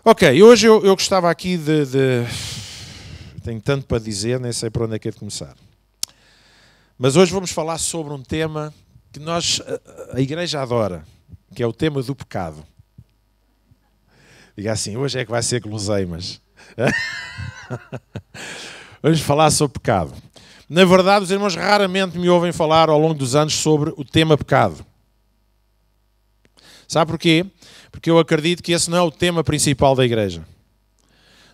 Ok, hoje eu gostava aqui Tenho tanto para dizer, nem sei por onde é que é de começar. Mas hoje vamos falar sobre um tema que a Igreja adora, que é o tema do pecado. Diga assim, hoje é que vai ser guloseimas. Vamos falar sobre pecado. Na verdade, os irmãos raramente me ouvem falar ao longo dos anos sobre o tema pecado. Sabe porquê? Porque eu acredito que esse não é o tema principal da Igreja.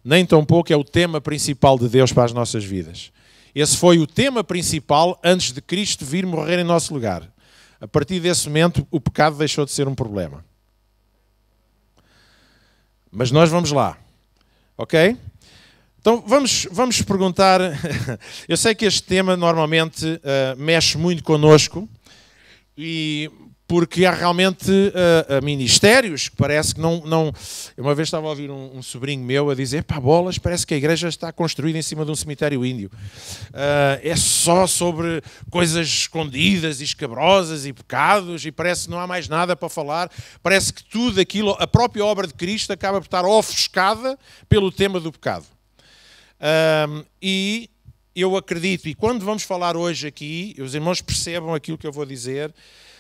Nem tampouco é o tema principal de Deus para as nossas vidas. Esse foi o tema principal antes de Cristo vir morrer em nosso lugar. A partir desse momento, o pecado deixou de ser um problema. Mas nós vamos lá. Ok? Então vamos perguntar... Eu sei que este tema normalmente mexe muito connosco porque há realmente ministérios que parece que não... Eu uma vez estava a ouvir um sobrinho meu a dizer, pá, bolas, parece que a igreja está construída em cima de um cemitério índio. É só sobre coisas escondidas e escabrosas e pecados e parece que não há mais nada para falar. Parece que tudo aquilo, a própria obra de Cristo acaba por estar ofuscada pelo tema do pecado. E eu acredito, e quando vamos falar hoje aqui, os irmãos percebam aquilo que eu vou dizer,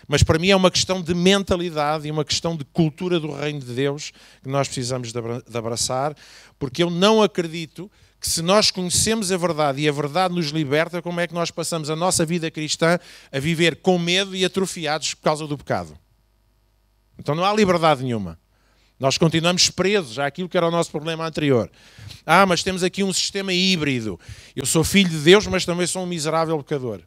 mas para mim é uma questão de mentalidade e uma questão de cultura do reino de Deus que nós precisamos de abraçar, porque eu não acredito que se nós conhecemos a verdade e a verdade nos liberta, como é que nós passamos a nossa vida cristã a viver com medo e atrofiados por causa do pecado? Então não há liberdade nenhuma. Nós continuamos presos àquilo que era o nosso problema anterior. Mas temos aqui um sistema híbrido. Eu sou filho de Deus, mas também sou um miserável pecador.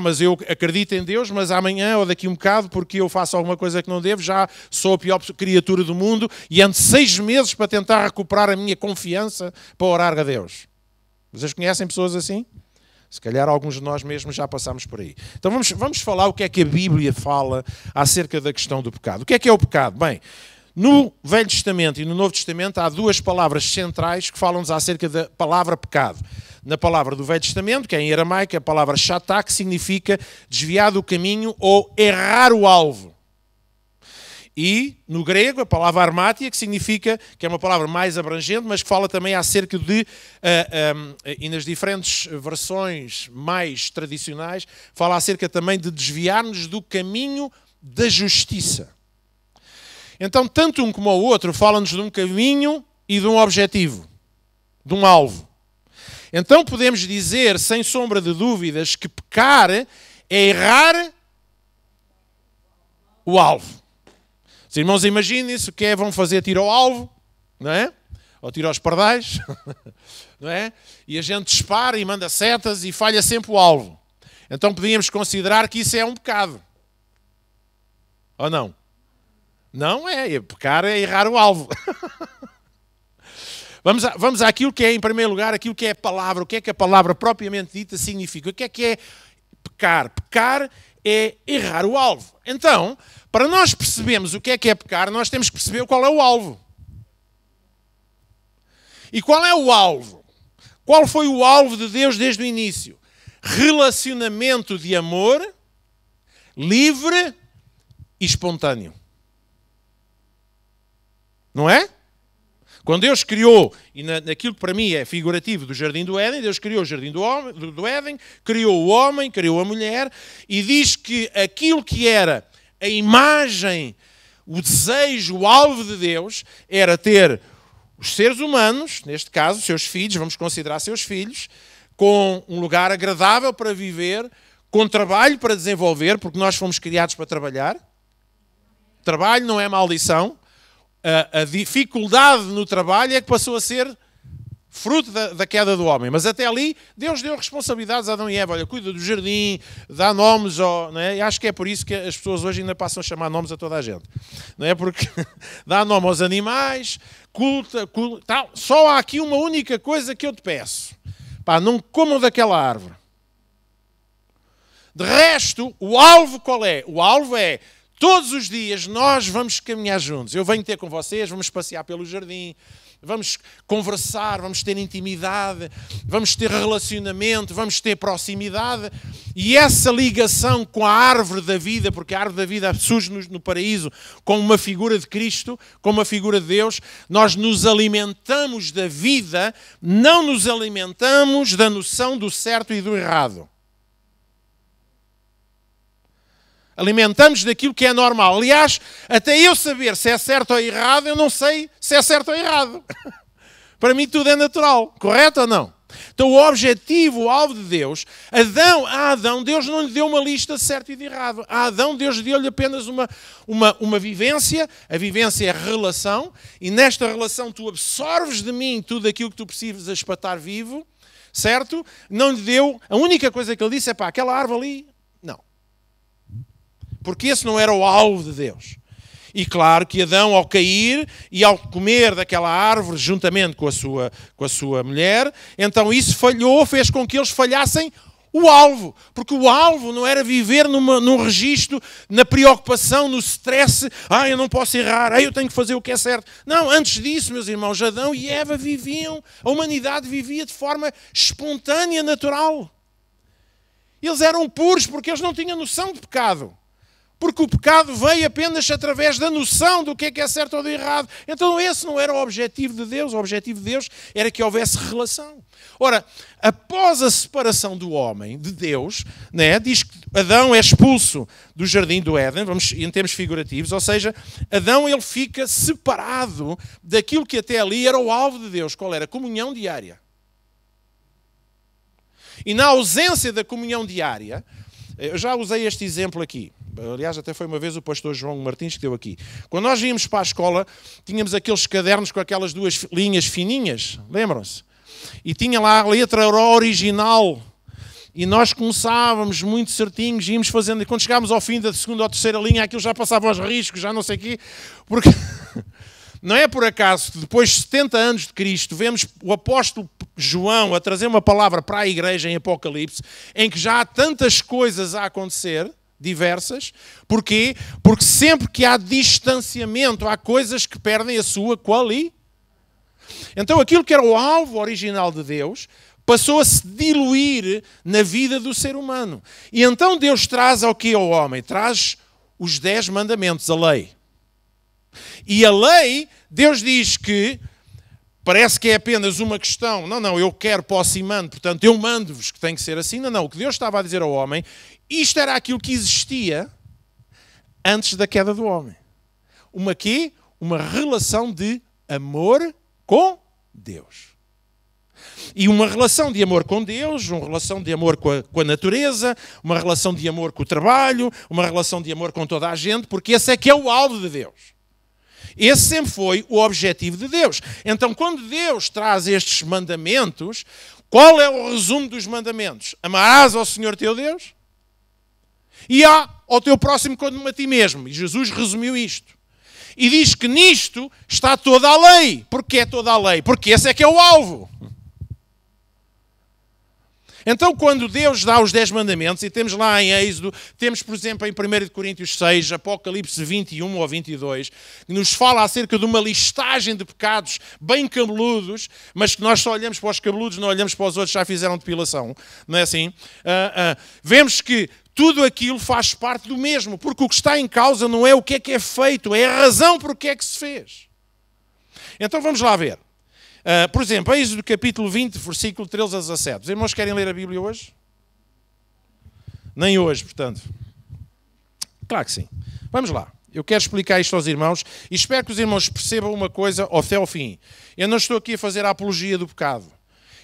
Mas eu acredito em Deus, mas amanhã ou daqui um bocado, porque eu faço alguma coisa que não devo, já sou a pior criatura do mundo e ando 6 meses para tentar recuperar a minha confiança para orar a Deus. Vocês conhecem pessoas assim? Se calhar alguns de nós mesmos já passámos por aí. Então vamos falar o que é que a Bíblia fala acerca da questão do pecado. O que é o pecado? Bem, no Velho Testamento e no Novo Testamento há 2 palavras centrais que falam-nos acerca da palavra pecado. Na palavra do Velho Testamento, que é em aramaico, a palavra chatá, que significa desviar do caminho ou errar o alvo. E no grego, a palavra armátia, que significa, que é uma palavra mais abrangente, mas que fala também acerca de, e nas diferentes versões mais tradicionais, fala acerca também de desviar-nos do caminho da justiça. Então, tanto um como o outro falam-nos de um caminho e de um objetivo, de um alvo. Então podemos dizer, sem sombra de dúvidas, que pecar é errar o alvo. Os irmãos imaginem-se o que é, vão fazer tiro ao alvo, não é? Ou tiro aos pardais, não é? E a gente dispara e manda setas e falha sempre o alvo. Então podíamos considerar que isso é um pecado. Ou não? Não é, pecar é errar o alvo. Vamos àquilo que é, em primeiro lugar, aquilo que é a palavra. O que é que a palavra propriamente dita significa? O que é pecar? Pecar é errar o alvo. Então, para nós percebermos o que é pecar, nós temos que perceber qual é o alvo. E qual é o alvo? Qual foi o alvo de Deus desde o início? Relacionamento de amor, livre e espontâneo. Não é? Quando Deus criou, e naquilo que para mim é figurativo do Jardim do Éden, Deus criou o Jardim do Éden, criou o homem, criou a mulher, e diz que aquilo que era a imagem, o desejo, o alvo de Deus, era ter os seres humanos, neste caso, seus filhos, vamos considerar seus filhos, com um lugar agradável para viver, com trabalho para desenvolver, porque nós fomos criados para trabalhar. Trabalho não é maldição. A dificuldade no trabalho é que passou a ser fruto da queda do homem. Mas até ali, Deus deu responsabilidades a Adão e Eva. Olha, cuida do jardim, dá nomes, não é? E acho que é por isso que as pessoas hoje ainda passam a chamar nomes a toda a gente. Não é? Porque dá nome aos animais, culta tal. Só há aqui uma única coisa que eu te peço. Não comam daquela árvore. De resto, o alvo qual é? O alvo é Todos os dias nós vamos caminhar juntos. Eu venho ter com vocês, vamos passear pelo jardim, vamos conversar, vamos ter intimidade, vamos ter relacionamento, vamos ter proximidade. E essa ligação com a árvore da vida, porque a árvore da vida surge no paraíso como uma figura de Cristo, como uma figura de Deus, nós nos alimentamos da vida, não nos alimentamos da noção do certo e do errado. Alimentamos daquilo que é normal. Aliás, até eu saber se é certo ou errado, eu não sei se é certo ou errado. Para mim tudo é natural. Correto ou não? Então o objetivo, o alvo de Deus, a Adão, Deus não lhe deu uma lista de certo e de errado. A Adão, Deus deu-lhe apenas uma vivência. A vivência é a relação. E nesta relação tu absorves de mim tudo aquilo que tu precisas para estar vivo. Certo? Não lhe deu... A única coisa que ele disse é, pá, aquela árvore ali... Não. Porque esse não era o alvo de Deus. E claro que Adão, ao cair e ao comer daquela árvore juntamente com a sua mulher, então isso falhou, fez com que eles falhassem o alvo. Porque o alvo não era viver num registro, na preocupação, no stress. Eu não posso errar, eu tenho que fazer o que é certo. Não, antes disso, meus irmãos, Adão e Eva viviam, a humanidade vivia de forma espontânea, natural. Eles eram puros porque eles não tinham noção de pecado. Porque o pecado veio apenas através da noção do que é certo ou do errado. Então esse não era o objetivo de Deus. O objetivo de Deus era que houvesse relação. Ora, após a separação do homem de Deus, né, diz que Adão é expulso do jardim do Éden, vamos em termos figurativos, ou seja, Adão ele fica separado daquilo que até ali era o alvo de Deus. Qual era? A comunhão diária. E na ausência da comunhão diária, eu já usei este exemplo aqui. Aliás, até foi uma vez o pastor João Martins que deu aqui. Quando nós íamos para a escola, tínhamos aqueles cadernos com aquelas duas linhas fininhas, lembram-se? E tinha lá a letra original. E nós começávamos muito certinhos, íamos fazendo. E quando chegámos ao fim da segunda ou terceira linha, aquilo já passava aos riscos, já não sei o quê. Porque não é por acaso que depois de 70 anos de Cristo, vemos o apóstolo João a trazer uma palavra para a igreja em Apocalipse, em que já há tantas coisas a acontecer, diversas. Porquê? Porque sempre que há distanciamento, há coisas que perdem a sua qualidade. Então aquilo que era o alvo original de Deus passou a se diluir na vida do ser humano. E então Deus traz ao que ao homem? Traz os 10 mandamentos, a lei. E a lei, Deus diz que parece que é apenas uma questão. Não, eu quero, posso e mando, portanto eu mando-vos que tem que ser assim. Não, o que Deus estava a dizer ao homem, isto era aquilo que existia antes da queda do homem. Uma quê? Uma relação de amor com Deus. E uma relação de amor com Deus, uma relação de amor com a natureza, uma relação de amor com o trabalho, uma relação de amor com toda a gente, porque esse é que é o alvo de Deus. Esse sempre foi o objetivo de Deus. Então, quando Deus traz estes mandamentos, qual é o resumo dos mandamentos? Amarás ao Senhor teu Deus e ao teu próximo como a ti mesmo. E Jesus resumiu isto. E diz que nisto está toda a lei. Porquê é toda a lei? Porque esse é que é o alvo. Então, quando Deus dá os 10 mandamentos, e temos lá em Êxodo, temos, por exemplo, em 1 Coríntios 6, Apocalipse 21 ou 22, que nos fala acerca de uma listagem de pecados bem cabeludos, mas que nós só olhamos para os cabeludos, não olhamos para os outros que já fizeram depilação. Não é assim? Vemos que tudo aquilo faz parte do mesmo, porque o que está em causa não é o que é feito, é a razão por que é que se fez. Então, vamos lá ver. Por exemplo, Êxodo capítulo 20, versículo 13 a 17. Os irmãos querem ler a Bíblia hoje? Nem hoje, portanto. Claro que sim. Vamos lá. Eu quero explicar isto aos irmãos e espero que os irmãos percebam uma coisa até ao fim. Eu não estou aqui a fazer a apologia do pecado.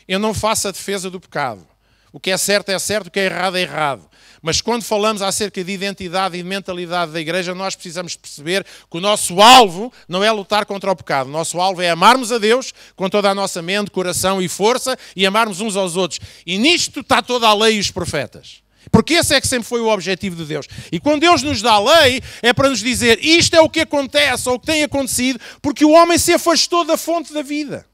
Eu não faço a defesa do pecado. O que é certo, o que é errado. Mas quando falamos acerca de identidade e de mentalidade da igreja, nós precisamos perceber que o nosso alvo não é lutar contra o pecado. O nosso alvo é amarmos a Deus com toda a nossa mente, coração e força e amarmos uns aos outros. E nisto está toda a lei e os profetas. Porque esse é que sempre foi o objetivo de Deus. E quando Deus nos dá a lei, é para nos dizer isto é o que acontece ou o que tem acontecido, porque o homem se afastou da fonte da vida.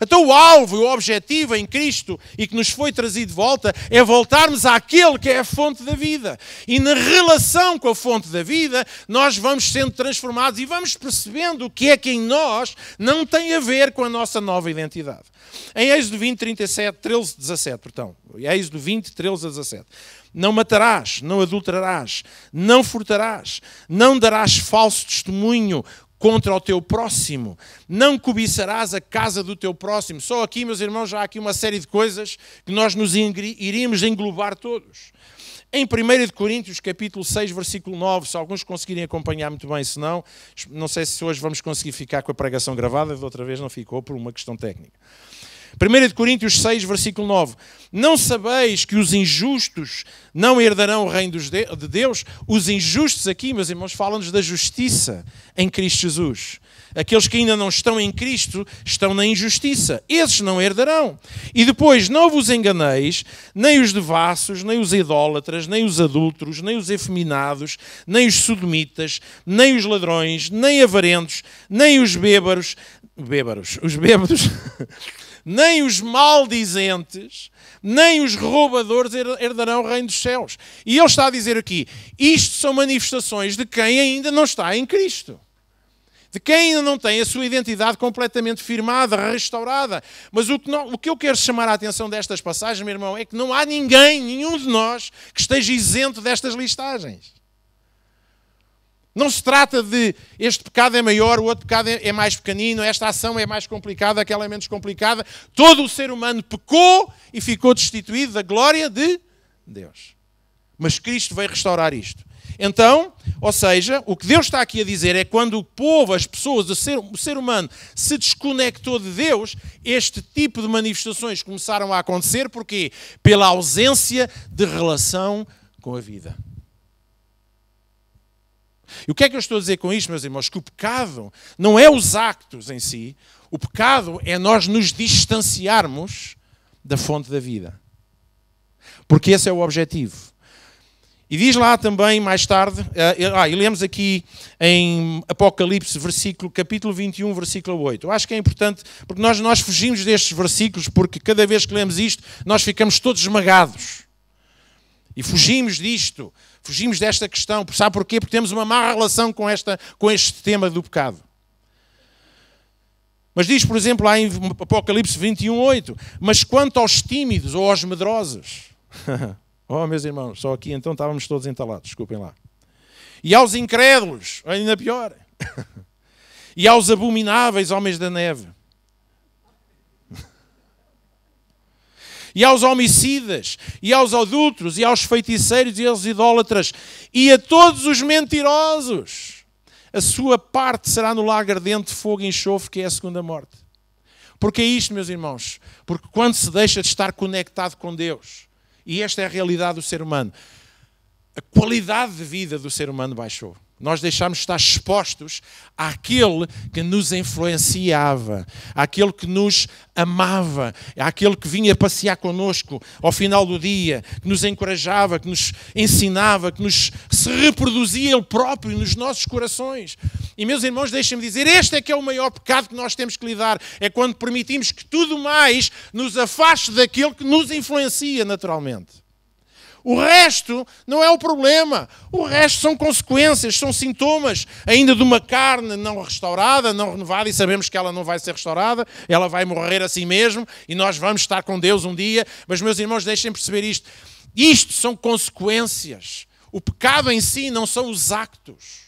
Então o alvo e o objetivo em Cristo e que nos foi trazido de volta é voltarmos àquele que é a fonte da vida. E na relação com a fonte da vida, nós vamos sendo transformados e vamos percebendo o que é que em nós não tem a ver com a nossa nova identidade. Em Êxodo 20, 13, 17, Êxodo 20, 13 a 17. Não matarás, não adulterarás, não furtarás, não darás falso testemunho contra o teu próximo, não cobiçarás a casa do teu próximo. Só aqui, meus irmãos, já há aqui uma série de coisas que nós nos iríamos englobar todos. Em 1 Coríntios, capítulo 6, versículo 9, se alguns conseguirem acompanhar muito bem, se não sei se hoje vamos conseguir ficar com a pregação gravada, de outra vez não ficou por uma questão técnica. 1 Coríntios 6, versículo 9. Não sabeis que os injustos não herdarão o reino de Deus? Os injustos aqui, meus irmãos, falam-nos da justiça em Cristo Jesus. Aqueles que ainda não estão em Cristo estão na injustiça. Esses não herdarão. E depois, não vos enganeis, nem os devassos, nem os idólatras, nem os adúlteros, nem os efeminados, nem os sodomitas, nem os ladrões, nem avarentos, nem os bêbados, nem os maldizentes, nem os roubadores herdarão o reino dos céus. E ele está a dizer aqui, isto são manifestações de quem ainda não está em Cristo. De quem ainda não tem a sua identidade completamente firmada, restaurada. Mas o que eu quero chamar a atenção destas passagens, meu irmão, é que não há ninguém, nenhum de nós, que esteja isento destas listagens. Não se trata de este pecado é maior, o outro pecado é mais pequenino, esta ação é mais complicada, aquela é menos complicada. Todo o ser humano pecou e ficou destituído da glória de Deus. Mas Cristo veio restaurar isto. Então, ou seja, o que Deus está aqui a dizer é que quando o povo, as pessoas, o ser humano se desconectou de Deus, este tipo de manifestações começaram a acontecer. Porquê? Pela ausência de relação com a vida. E o que é que eu estou a dizer com isto, meus irmãos? Que o pecado não é os actos em si, o pecado é nós nos distanciarmos da fonte da vida. Porque esse é o objetivo. E diz lá também, mais tarde, e lemos aqui em Apocalipse, capítulo 21, versículo 8. Eu acho que é importante, porque nós fugimos destes versículos, porque cada vez que lemos isto, nós ficamos todos esmagados. E fugimos disto, fugimos desta questão. Sabe porquê? Porque temos uma má relação com este tema do pecado. Mas diz, por exemplo, lá em Apocalipse 21, 8, mas quanto aos tímidos ou aos medrosos... Oh, meus irmãos, só aqui então estávamos todos entalados, desculpem lá. E aos incrédulos, ainda pior. E aos abomináveis homens da neve. E aos homicidas, e aos adúlteros, e aos feiticeiros, e aos idólatras, e a todos os mentirosos. A sua parte será no lago ardente de fogo e enxofre, que é a segunda morte. Porque é isto, meus irmãos? Porque quando se deixa de estar conectado com Deus, e esta é a realidade do ser humano, a qualidade de vida do ser humano baixou. Nós deixámos de estar expostos àquele que nos influenciava, àquele que nos amava, àquele que vinha passear connosco ao final do dia, que nos encorajava, que nos ensinava, que se reproduzia ele próprio nos nossos corações. E, meus irmãos, deixem-me dizer, este é que é o maior pecado que nós temos que lidar, é quando permitimos que tudo mais nos afaste daquele que nos influencia naturalmente. O resto não é o problema. O resto são consequências, são sintomas ainda de uma carne não restaurada, não renovada, e sabemos que ela não vai ser restaurada, ela vai morrer assim mesmo, e nós vamos estar com Deus um dia. Mas, meus irmãos, deixem perceber isto. Isto são consequências. O pecado em si não são os actos.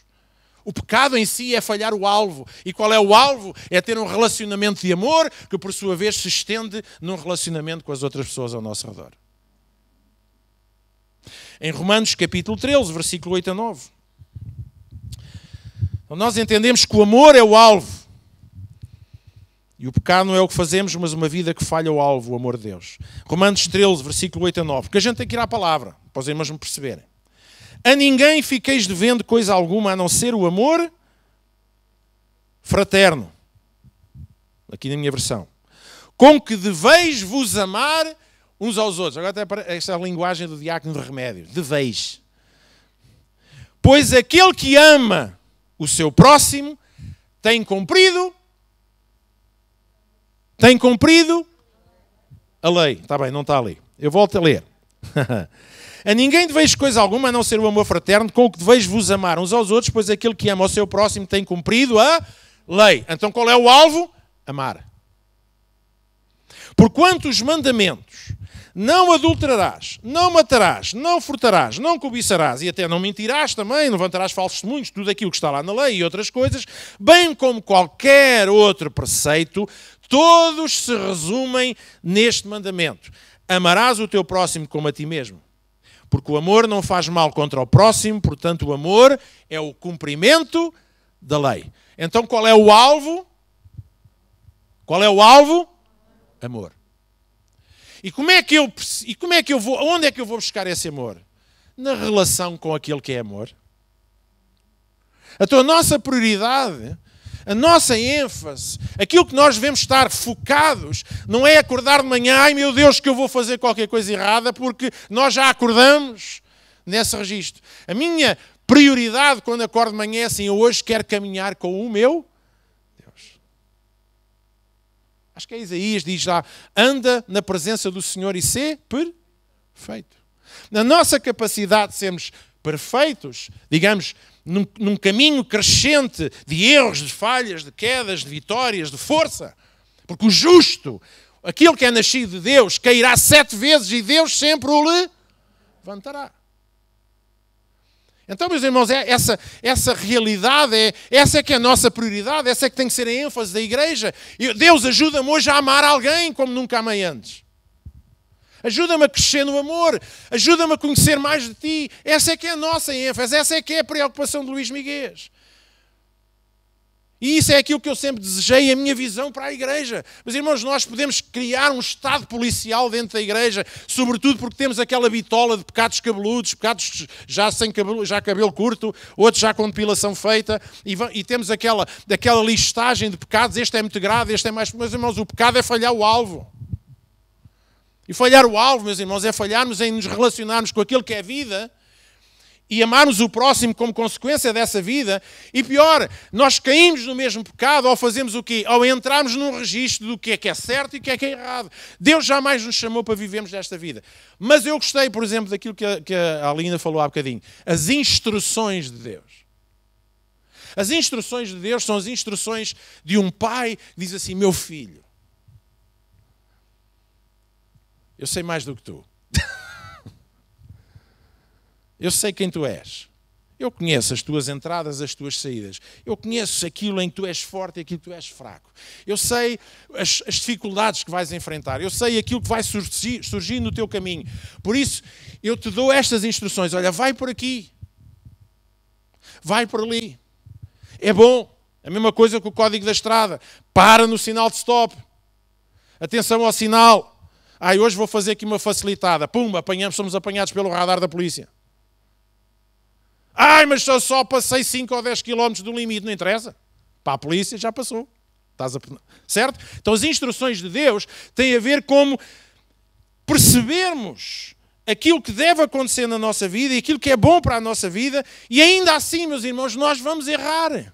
O pecado em si é falhar o alvo. E qual é o alvo? É ter um relacionamento de amor que, por sua vez, se estende num relacionamento com as outras pessoas ao nosso redor. Em Romanos capítulo 13, versículo 8 a 9. Então nós entendemos que o amor é o alvo. E o pecado não é o que fazemos, mas uma vida que falha o alvo, o amor de Deus. Romanos 13, versículo 8 a 9. Porque a gente tem que ir à palavra, para os irmãos me perceberem. A ninguém fiqueis devendo coisa alguma, a não ser o amor fraterno. Aqui na minha versão. Com que deveis vos amar uns aos outros. Agora até esta é a linguagem do diácono de Remédio. Deveis. Pois aquele que ama o seu próximo tem cumprido tem cumprido a lei. Está bem, não está ali. Eu volto a ler. A ninguém deveis coisa alguma a não ser o amor fraterno, com o que deveis vos amar uns aos outros, pois aquele que ama o seu próximo tem cumprido a lei. Então qual é o alvo? Amar. Porquanto os mandamentos: não adulterarás, não matarás, não furtarás, não cobiçarás e até não mentirás também, levantarás falsos testemunhos, tudo aquilo que está lá na lei e outras coisas, bem como qualquer outro preceito, todos se resumem neste mandamento: amarás o teu próximo como a ti mesmo. Porque o amor não faz mal contra o próximo, portanto o amor é o cumprimento da lei. Então qual é o alvo? Qual é o alvo? Amor. E como é que eu vou, onde é que eu vou buscar esse amor? Na relação com aquele que é amor. Então a nossa prioridade, a nossa ênfase, aquilo que nós devemos estar focados, não é acordar de manhã, ai meu Deus que eu vou fazer qualquer coisa errada, porque nós já acordamos nesse registro. A minha prioridade quando acordo de manhã é assim: eu hoje quero caminhar com o meu Deus. Acho que é Isaías, diz lá: anda na presença do Senhor e sê perfeito. Na nossa capacidade de sermos perfeitos, digamos, num caminho crescente de erros, de falhas, de quedas, de vitórias, de força. Porque o justo, aquele que é nascido de Deus, cairá 7 vezes e Deus sempre o levantará. Então, meus irmãos, essa realidade, essa é que é a nossa prioridade, essa é que tem que ser a ênfase da igreja. Deus, ajuda-me hoje a amar alguém como nunca amei antes. Ajuda-me a crescer no amor. Ajuda-me a conhecer mais de ti. Essa é que é a nossa ênfase. Essa é que é a preocupação de Luís Miguel. E isso é aquilo que eu sempre desejei, a minha visão para a igreja. Mas, irmãos, nós podemos criar um estado policial dentro da igreja, sobretudo porque temos aquela bitola de pecados cabeludos, pecados já sem cabelo, já cabelo curto, outros já com depilação feita, e temos aquela listagem de pecados: este é muito grave, este é mais... Mas, irmãos, o pecado é falhar o alvo. E falhar o alvo, meus irmãos, é falharmos em nos relacionarmos com aquele que é vida e amarmos o próximo como consequência dessa vida. E pior, nós caímos no mesmo pecado ao fazermos o quê? Ao entrarmos num registro do que é certo e o que é errado. Deus jamais nos chamou para vivermos desta vida. Mas eu gostei, por exemplo, daquilo que a Alinda falou há bocadinho. As instruções de Deus. As instruções de Deus são as instruções de um pai que diz assim: meu filho, eu sei mais do que tu. Eu sei quem tu és. Eu conheço as tuas entradas, as tuas saídas. Eu conheço aquilo em que tu és forte e aquilo que tu és fraco. Eu sei as dificuldades que vais enfrentar. Eu sei aquilo que vai surgir no teu caminho. Por isso, eu te dou estas instruções. Olha, vai por aqui. Vai por ali. É bom. A mesma coisa que o código da estrada. Para no sinal de stop. Atenção ao sinal. Hoje vou fazer aqui uma facilitada. Pum, somos apanhados pelo radar da polícia. Mas só passei 5 ou 10 km do limite. Não interessa. Para a polícia já passou. Certo? Então as instruções de Deus têm a ver com percebermos aquilo que deve acontecer na nossa vida e aquilo que é bom para a nossa vida, e ainda assim, meus irmãos, nós vamos errar.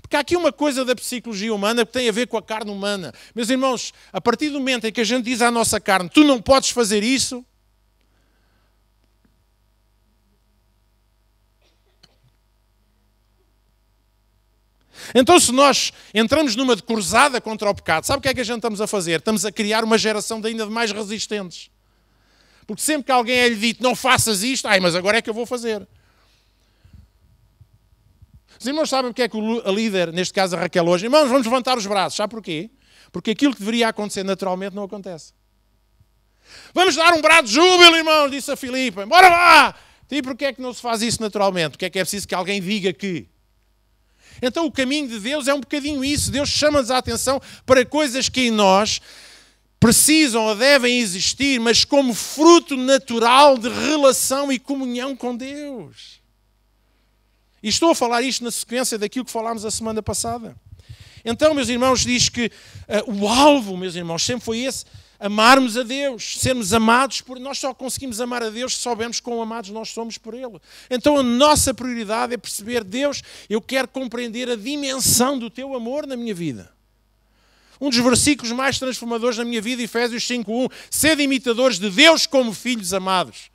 Porque há aqui uma coisa da psicologia humana que tem a ver com a carne humana. Meus irmãos, a partir do momento em que a gente diz à nossa carne: tu não podes fazer isso, então se nós entramos numa cruzada contra o pecado, sabe o que é que a gente estamos a fazer? Estamos a criar uma geração de ainda mais resistentes. Porque sempre que alguém é lhe dito: não faças isto, mas agora é que eu vou fazer. Os irmãos sabem o que é que a líder, neste caso a Raquel hoje: irmãos, vamos levantar os braços. Sabe porquê? Porque aquilo que deveria acontecer naturalmente não acontece. Vamos dar um brado de júbilo, irmãos, disse a Filipe. Bora lá! E porquê é que não se faz isso naturalmente? Porque é preciso que alguém diga que... Então o caminho de Deus é um bocadinho isso. Deus chama-nos a atenção para coisas que em nós precisam ou devem existir, mas como fruto natural de relação e comunhão com Deus. E estou a falar isto na sequência daquilo que falámos a semana passada. Então, meus irmãos, diz que o alvo, meus irmãos, sempre foi esse: amarmos a Deus, sermos amados por... Nós só conseguimos amar a Deus se soubermos quão amados nós somos por Ele. Então a nossa prioridade é perceber: Deus, eu quero compreender a dimensão do Teu amor na minha vida. Um dos versículos mais transformadores na minha vida, Efésios 5:1. Sede imitadores de Deus como filhos amados.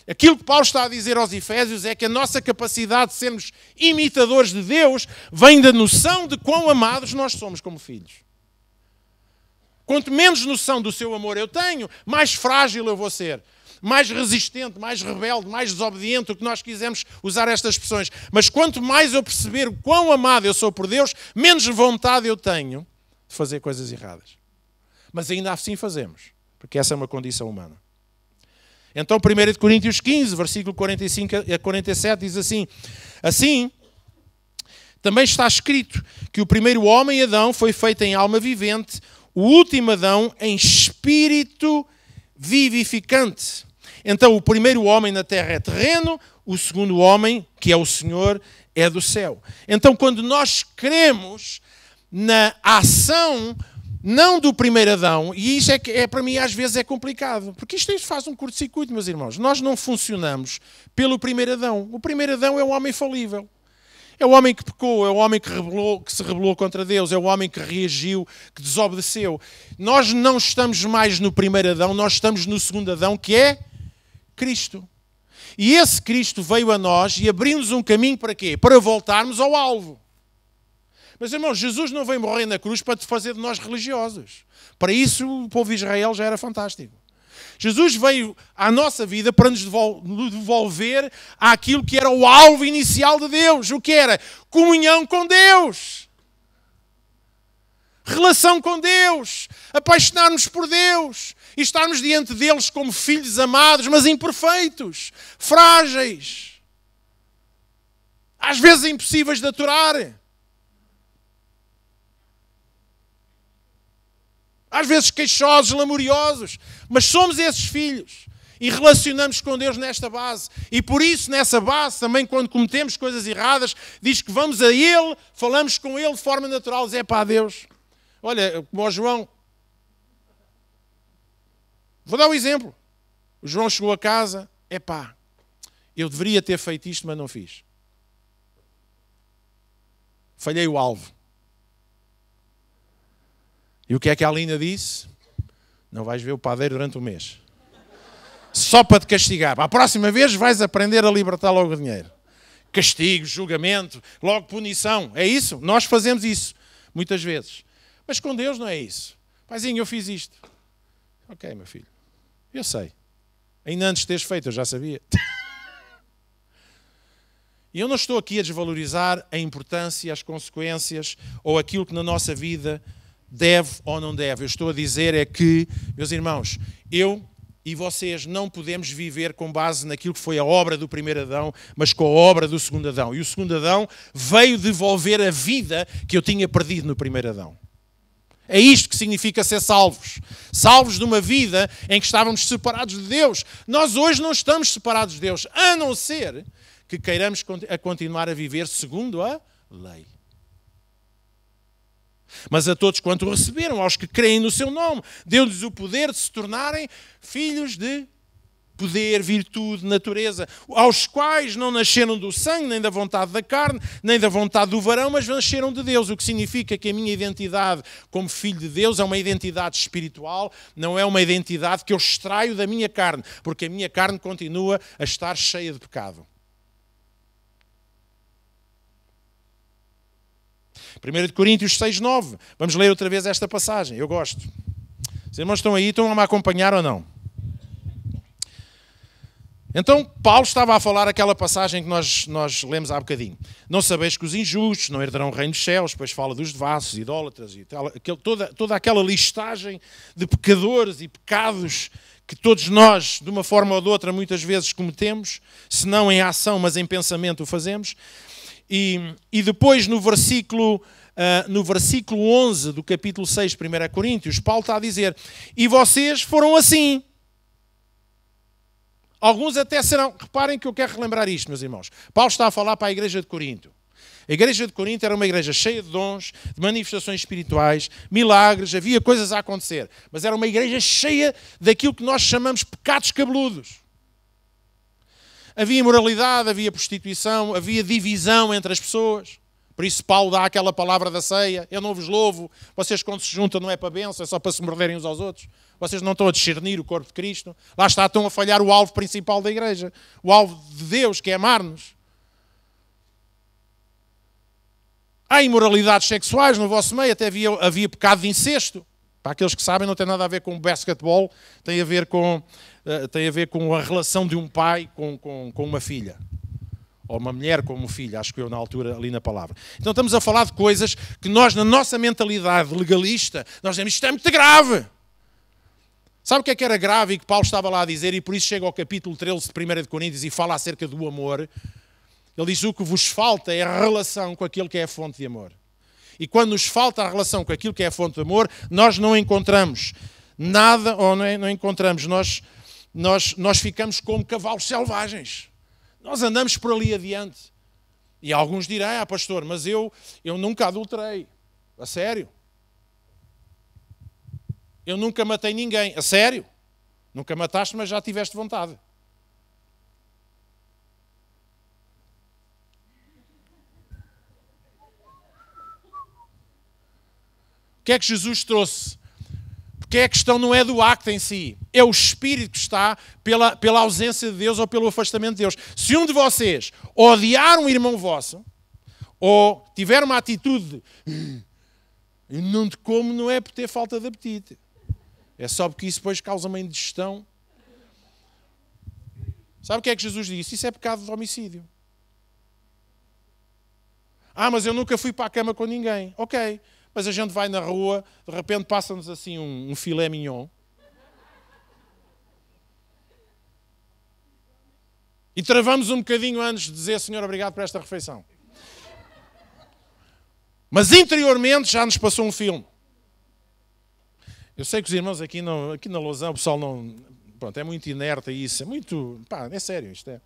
Aquilo que Paulo está a dizer aos Efésios é que a nossa capacidade de sermos imitadores de Deus vem da noção de quão amados nós somos como filhos. Quanto menos noção do seu amor eu tenho, mais frágil eu vou ser. Mais resistente, mais rebelde, mais desobediente, o que nós quisermos usar estas expressões. Mas quanto mais eu perceber o quão amado eu sou por Deus, menos vontade eu tenho de fazer coisas erradas. Mas ainda assim fazemos, porque essa é uma condição humana. Então 1 Coríntios 15, versículo 45 a 47 diz assim: assim, também está escrito que o primeiro homem, Adão, foi feito em alma vivente, o último Adão em espírito vivificante. Então o primeiro homem na terra é terreno, o segundo homem, que é o Senhor, é do céu. Então quando nós cremos na ação não do primeiro Adão, e isso para mim às vezes é complicado, porque isto faz um curto-circuito, meus irmãos. Nós não funcionamos pelo primeiro Adão. O primeiro Adão é um homem falível. É o homem que pecou, é o homem que se rebelou contra Deus, é o homem que reagiu, que desobedeceu. Nós não estamos mais no primeiro Adão, nós estamos no segundo Adão, que é Cristo. E esse Cristo veio a nós e abriu-nos um caminho para quê? Para voltarmos ao alvo. Mas, irmãos, Jesus não veio morrer na cruz para fazer de nós religiosos. Para isso, o povo de Israel já era fantástico. Jesus veio à nossa vida para nos devolver àquilo que era o alvo inicial de Deus. O que era? Comunhão com Deus. Relação com Deus. Apaixonar-nos por Deus. E estarmos diante deles como filhos amados, mas imperfeitos. Frágeis. Às vezes impossíveis de aturar. Às vezes queixosos, lamuriosos, mas somos esses filhos e relacionamos com Deus nesta base. E por isso, nessa base, também quando cometemos coisas erradas, diz que vamos a Ele, falamos com Ele de forma natural, diz, pá, Deus, olha, como o João, vou dar um exemplo. O João chegou a casa, pá, eu deveria ter feito isto, mas não fiz. Falhei o alvo. E o que é que a Alinda disse? Não vais ver o padeiro durante um mês. Só para te castigar. A próxima vez vais aprender a libertar logo o dinheiro. Castigo, julgamento, logo punição. É isso? Nós fazemos isso, muitas vezes. Mas com Deus não é isso. Paizinho, eu fiz isto. Ok, meu filho. Eu sei. Ainda antes de teres feito, eu já sabia. E eu não estou aqui a desvalorizar a importância, as consequências ou aquilo que na nossa vida deve ou não deve. Eu estou a dizer é que, meus irmãos, eu e vocês não podemos viver com base naquilo que foi a obra do primeiro Adão, mas com a obra do segundo Adão. E o segundo Adão veio devolver a vida que eu tinha perdido no primeiro Adão. É isto que significa ser salvos. Salvos de uma vida em que estávamos separados de Deus. Nós hoje não estamos separados de Deus, a não ser que queiramos continuar a viver segundo a lei. Mas a todos quanto receberam, aos que creem no seu nome, deu-lhes o poder de se tornarem filhos de poder, virtude, natureza, aos quais não nasceram do sangue, nem da vontade da carne, nem da vontade do varão, mas nasceram de Deus, o que significa que a minha identidade como filho de Deus é uma identidade espiritual, não é uma identidade que eu extraio da minha carne, porque a minha carne continua a estar cheia de pecado. 1 Coríntios 6:9. Vamos ler outra vez esta passagem. Eu gosto. Os irmãos estão aí, estão a me acompanhar ou não? Então, Paulo estava a falar aquela passagem que nós lemos há bocadinho. Não sabeis que os injustos não herdarão o reino dos céus. Depois fala dos devassos, idólatras e tal. Toda aquela listagem de pecadores e pecados que todos nós, de uma forma ou de outra, muitas vezes cometemos. Se não em ação, mas em pensamento o fazemos. E depois no versículo 11 do capítulo 6, 1 Coríntios, Paulo está a dizer, e vocês foram assim. Alguns até serão, reparem que eu quero relembrar isto, meus irmãos. Paulo está a falar para a igreja de Corinto. A igreja de Corinto era uma igreja cheia de dons, de manifestações espirituais, milagres, havia coisas a acontecer. Mas era uma igreja cheia daquilo que nós chamamos pecados cabeludos. Havia imoralidade, havia prostituição, havia divisão entre as pessoas. Por isso Paulo dá aquela palavra da ceia: eu não vos louvo, vocês quando se juntam não é para bênção, é só para se morderem uns aos outros. Vocês não estão a discernir o corpo de Cristo. Lá está, estão a falhar o alvo principal da igreja. O alvo de Deus, que é amar-nos. Há imoralidades sexuais no vosso meio, até havia pecado de incesto. Para aqueles que sabem, não tem nada a ver com basquetebol, tem a ver com a relação de um pai com uma filha. Ou uma mulher com uma filha, acho que eu na altura ali na palavra. Então estamos a falar de coisas que nós, na nossa mentalidade legalista, nós dizemos, isto é muito grave. Sabe o que é que era grave e que Paulo estava lá a dizer? E por isso chega ao capítulo 13 de 1 de Coríntios e fala acerca do amor. Ele diz, o que vos falta é a relação com aquilo que é a fonte de amor. E quando nos falta a relação com aquilo que é a fonte de amor, nós não encontramos nada, ou não encontramos, nós ficamos como cavalos selvagens. Nós andamos por ali adiante. E alguns dirão, pastor, mas eu nunca adulterei. A sério? Eu nunca matei ninguém. A sério? Nunca mataste, mas já tiveste vontade. O que é que Jesus trouxe? Porque a questão não é do acto em si, é o espírito que está pela ausência de Deus ou pelo afastamento de Deus. Se um de vocês odiar um irmão vosso, ou tiver uma atitude de eu não te como, não é por ter falta de apetite. É só porque isso depois causa uma indigestão. Sabe o que é que Jesus disse? Isso é pecado de homicídio. Mas eu nunca fui para a cama com ninguém. Ok. Mas a gente vai na rua, de repente passa-nos assim um filé mignon. E travamos um bocadinho antes de dizer, Senhor, obrigado por esta refeição. Mas interiormente já nos passou um filme. Eu sei que os irmãos aqui na Lausanne, o pessoal não... Pronto, é muito inerte a isso. É muito... é sério isto é.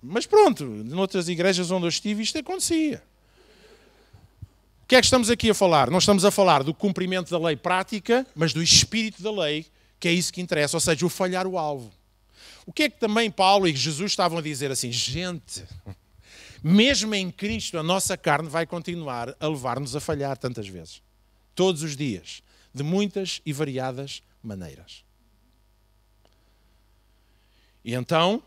Mas pronto, noutras igrejas onde eu estive isto acontecia. O que é que estamos aqui a falar? Não estamos a falar do cumprimento da lei prática, mas do espírito da lei, que é isso que interessa, ou seja, o falhar o alvo. O que é que também Paulo e Jesus estavam a dizer assim? Gente, mesmo em Cristo a nossa carne vai continuar a levar-nos a falhar tantas vezes. Todos os dias, de muitas e variadas maneiras. E então,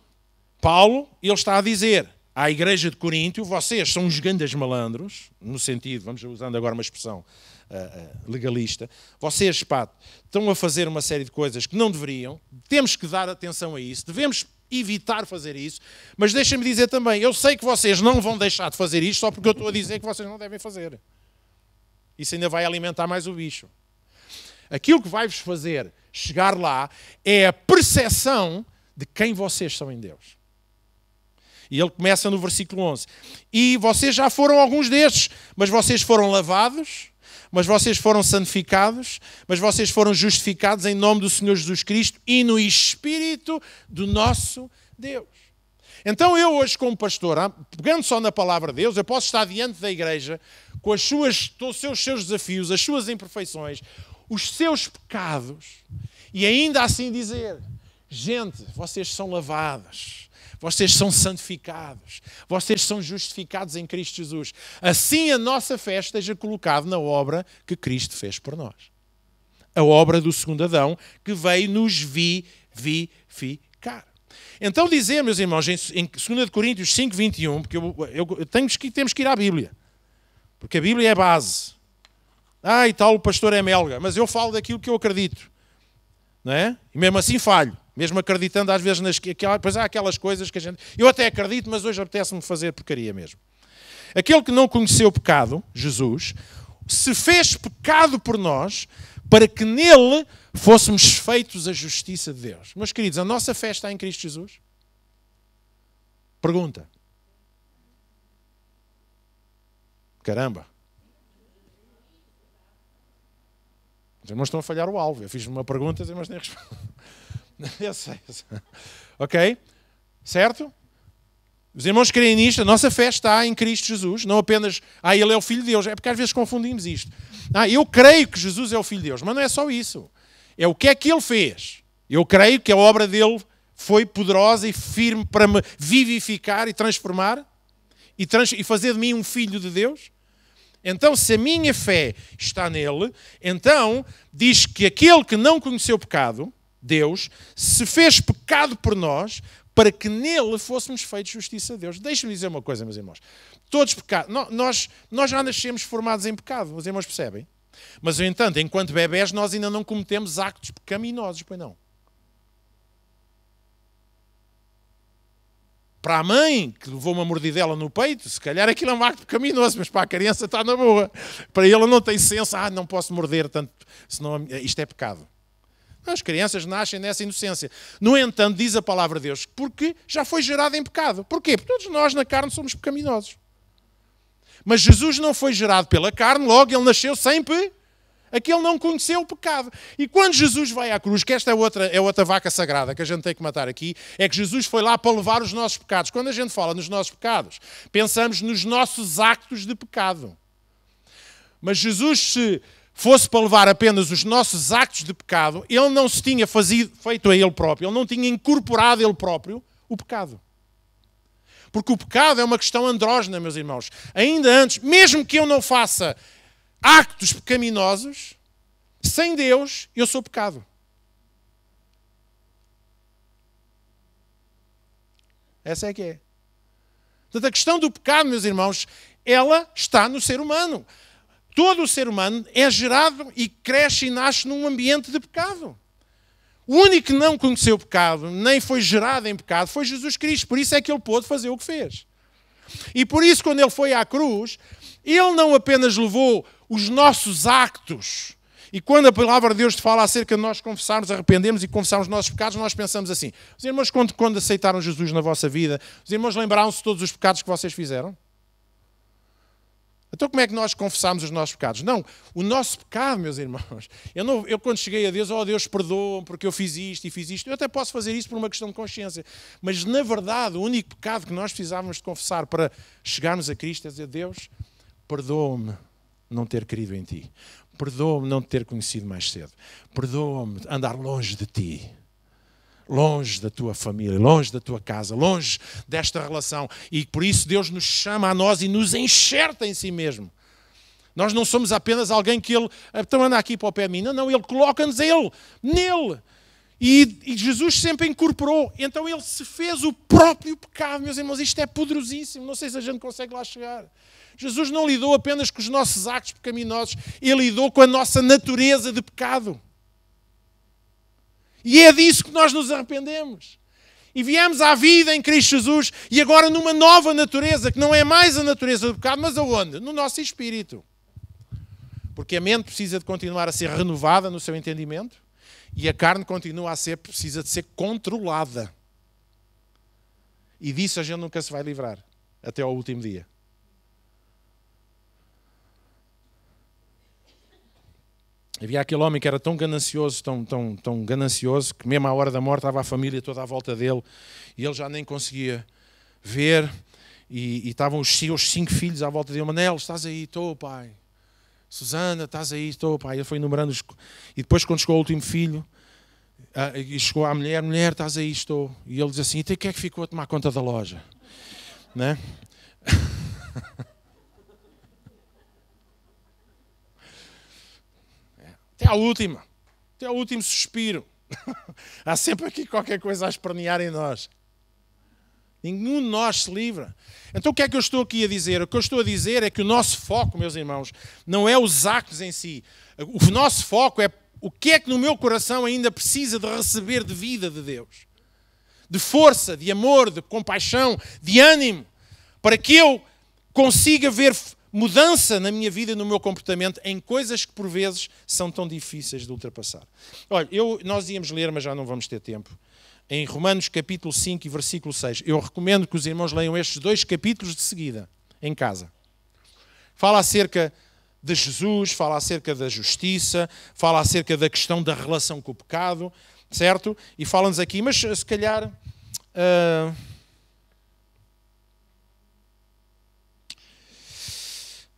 Paulo, ele está a dizer à igreja de Corinto, vocês são uns grandes malandros, no sentido, vamos usando agora uma expressão legalista, vocês, estão a fazer uma série de coisas que não deveriam, temos que dar atenção a isso, devemos evitar fazer isso, mas deixem-me dizer também, eu sei que vocês não vão deixar de fazer isto só porque eu estou a dizer que vocês não devem fazer. Isso ainda vai alimentar mais o bicho. Aquilo que vai-vos fazer chegar lá é a percepção de quem vocês são em Deus. E ele começa no versículo 11. E vocês já foram alguns destes, mas vocês foram lavados, mas vocês foram santificados, mas vocês foram justificados em nome do Senhor Jesus Cristo e no Espírito do nosso Deus. Então eu hoje como pastor, pegando só na palavra de Deus, eu posso estar diante da igreja com os seus desafios, as suas imperfeições, os seus pecados, e ainda assim dizer, gente, vocês são lavados. Vocês são santificados. Vocês são justificados em Cristo Jesus. Assim a nossa fé esteja colocada na obra que Cristo fez por nós. A obra do segundo Adão que veio nos vivificar. Então dizer, meus irmãos, em 2 Coríntios 5, 21, porque temos que ir à Bíblia. Porque a Bíblia é a base. E tal, o pastor é melga. Mas eu falo daquilo que eu acredito. Não é? E mesmo assim falho. Mesmo acreditando às vezes pois há aquelas coisas que a gente... Eu até acredito, mas hoje apetece-me fazer porcaria mesmo. Aquele que não conheceu o pecado, Jesus, se fez pecado por nós, para que nele fôssemos feitos a justiça de Deus. Meus queridos, a nossa fé está em Cristo Jesus? Pergunta. Caramba. Os irmãos estão a falhar o alvo. Eu fiz uma pergunta, os irmãos nem respondem. Eu sei. Ok? Certo? Os irmãos creem nisto, a nossa fé está em Cristo Jesus, não apenas, ele é o Filho de Deus, é porque às vezes confundimos isto. Eu creio que Jesus é o Filho de Deus, mas não é só isso. É o que é que Ele fez. Eu creio que a obra dele foi poderosa e firme para me vivificar e transformar e fazer de mim um filho de Deus. Então, se a minha fé está nele, então diz que aquele que não conheceu o pecado, Deus, se fez pecado por nós, para que nele fôssemos feitos justiça de Deus. Deixem-me dizer uma coisa, meus irmãos. Todos pecados, nós já nascemos formados em pecado, os irmãos percebem? Mas, no entanto, enquanto bebés, nós ainda não cometemos actos pecaminosos, pois não? Para a mãe, que levou uma mordidela no peito, se calhar aquilo é um acto pecaminoso, mas para a criança está na boa. Para ele não tem senso, não posso morder, tanto, senão isto é pecado. As crianças nascem nessa inocência. No entanto, diz a palavra de Deus, porque já foi gerado em pecado. Porquê? Porque todos nós na carne somos pecaminosos. Mas Jesus não foi gerado pela carne, logo ele nasceu sempre. Aquele não conheceu o pecado. E quando Jesus vai à cruz, que esta é outra vaca sagrada que a gente tem que matar aqui, é que Jesus foi lá para levar os nossos pecados. Quando a gente fala nos nossos pecados, pensamos nos nossos actos de pecado. Mas Jesus, se fosse para levar apenas os nossos actos de pecado, ele não se tinha feito a ele próprio, ele não tinha incorporado a ele próprio o pecado. Porque o pecado é uma questão andrógena, meus irmãos. Ainda antes, mesmo que eu não faça actos pecaminosos, sem Deus, eu sou pecado. Essa é que é. Portanto, a questão do pecado, meus irmãos, ela está no ser humano. Todo o ser humano é gerado e cresce e nasce num ambiente de pecado. O único que não conheceu o pecado, nem foi gerado em pecado, foi Jesus Cristo. Por isso é que ele pôde fazer o que fez. E por isso, quando ele foi à cruz, ele não apenas levou os nossos actos. E quando a palavra de Deus te fala acerca de nós confessarmos, arrependemos e confessarmos os nossos pecados, nós pensamos assim. Os irmãos, quando aceitaram Jesus na vossa vida, os irmãos lembraram-se de todos os pecados que vocês fizeram? Então como é que nós confessamos os nossos pecados? Não, o nosso pecado, meus irmãos, eu quando cheguei a Deus, Deus perdoa-me porque eu fiz isto e fiz isto, eu até posso fazer isso por uma questão de consciência, mas na verdade o único pecado que nós precisávamos de confessar para chegarmos a Cristo é dizer, Deus, perdoa-me não ter querido em Ti, perdoa-me não te ter conhecido mais cedo, perdoa-me andar longe de Ti. Longe da tua família, longe da tua casa, longe desta relação. E por isso Deus nos chama a nós e nos enxerta em si mesmo. Nós não somos apenas alguém que Ele... Então anda aqui para o pé de mim. Não, Ele coloca-nos nele. E Jesus sempre incorporou. Então Ele se fez o próprio pecado. Meus irmãos, isto é poderosíssimo. Não sei se a gente consegue lá chegar. Jesus não lidou apenas com os nossos actos pecaminosos. Ele lidou com a nossa natureza de pecado. E é disso que nós nos arrependemos. E viemos à vida em Cristo Jesus e agora numa nova natureza, que não é mais a natureza do pecado, mas aonde? No nosso espírito. Porque a mente precisa de continuar a ser renovada no seu entendimento e a carne precisa de ser controlada. E disso a gente nunca se vai livrar, até ao último dia. Havia aquele homem que era tão ganancioso, tão ganancioso, que mesmo à hora da morte estava a família toda à volta dele e ele já nem conseguia ver. E estavam os seus 5 filhos à volta dele. Manel, estás aí? Estou, pai. Susana, estás aí? Estou, pai. Ele foi enumerando. E depois, quando chegou o último filho, e chegou à mulher, estás aí? Estou. E ele diz assim, então quem é que ficou a tomar conta da loja? Né? Até ao último suspiro. Há sempre aqui qualquer coisa a espernear em nós. Nenhum de nós se livra. Então o que é que eu estou aqui a dizer? O que eu estou a dizer é que o nosso foco, meus irmãos, não é os actos em si. O nosso foco é o que é que no meu coração ainda precisa de receber de vida de Deus. De força, de amor, de compaixão, de ânimo. Para que eu consiga ver mudança na minha vida e no meu comportamento em coisas que por vezes são tão difíceis de ultrapassar. Olha, nós íamos ler, mas já não vamos ter tempo. Em Romanos capítulo 5 e versículo 6. Eu recomendo que os irmãos leiam estes 2 capítulos de seguida, em casa. Fala acerca de Jesus, fala acerca da justiça, fala acerca da questão da relação com o pecado, certo? E fala-nos aqui, mas se calhar...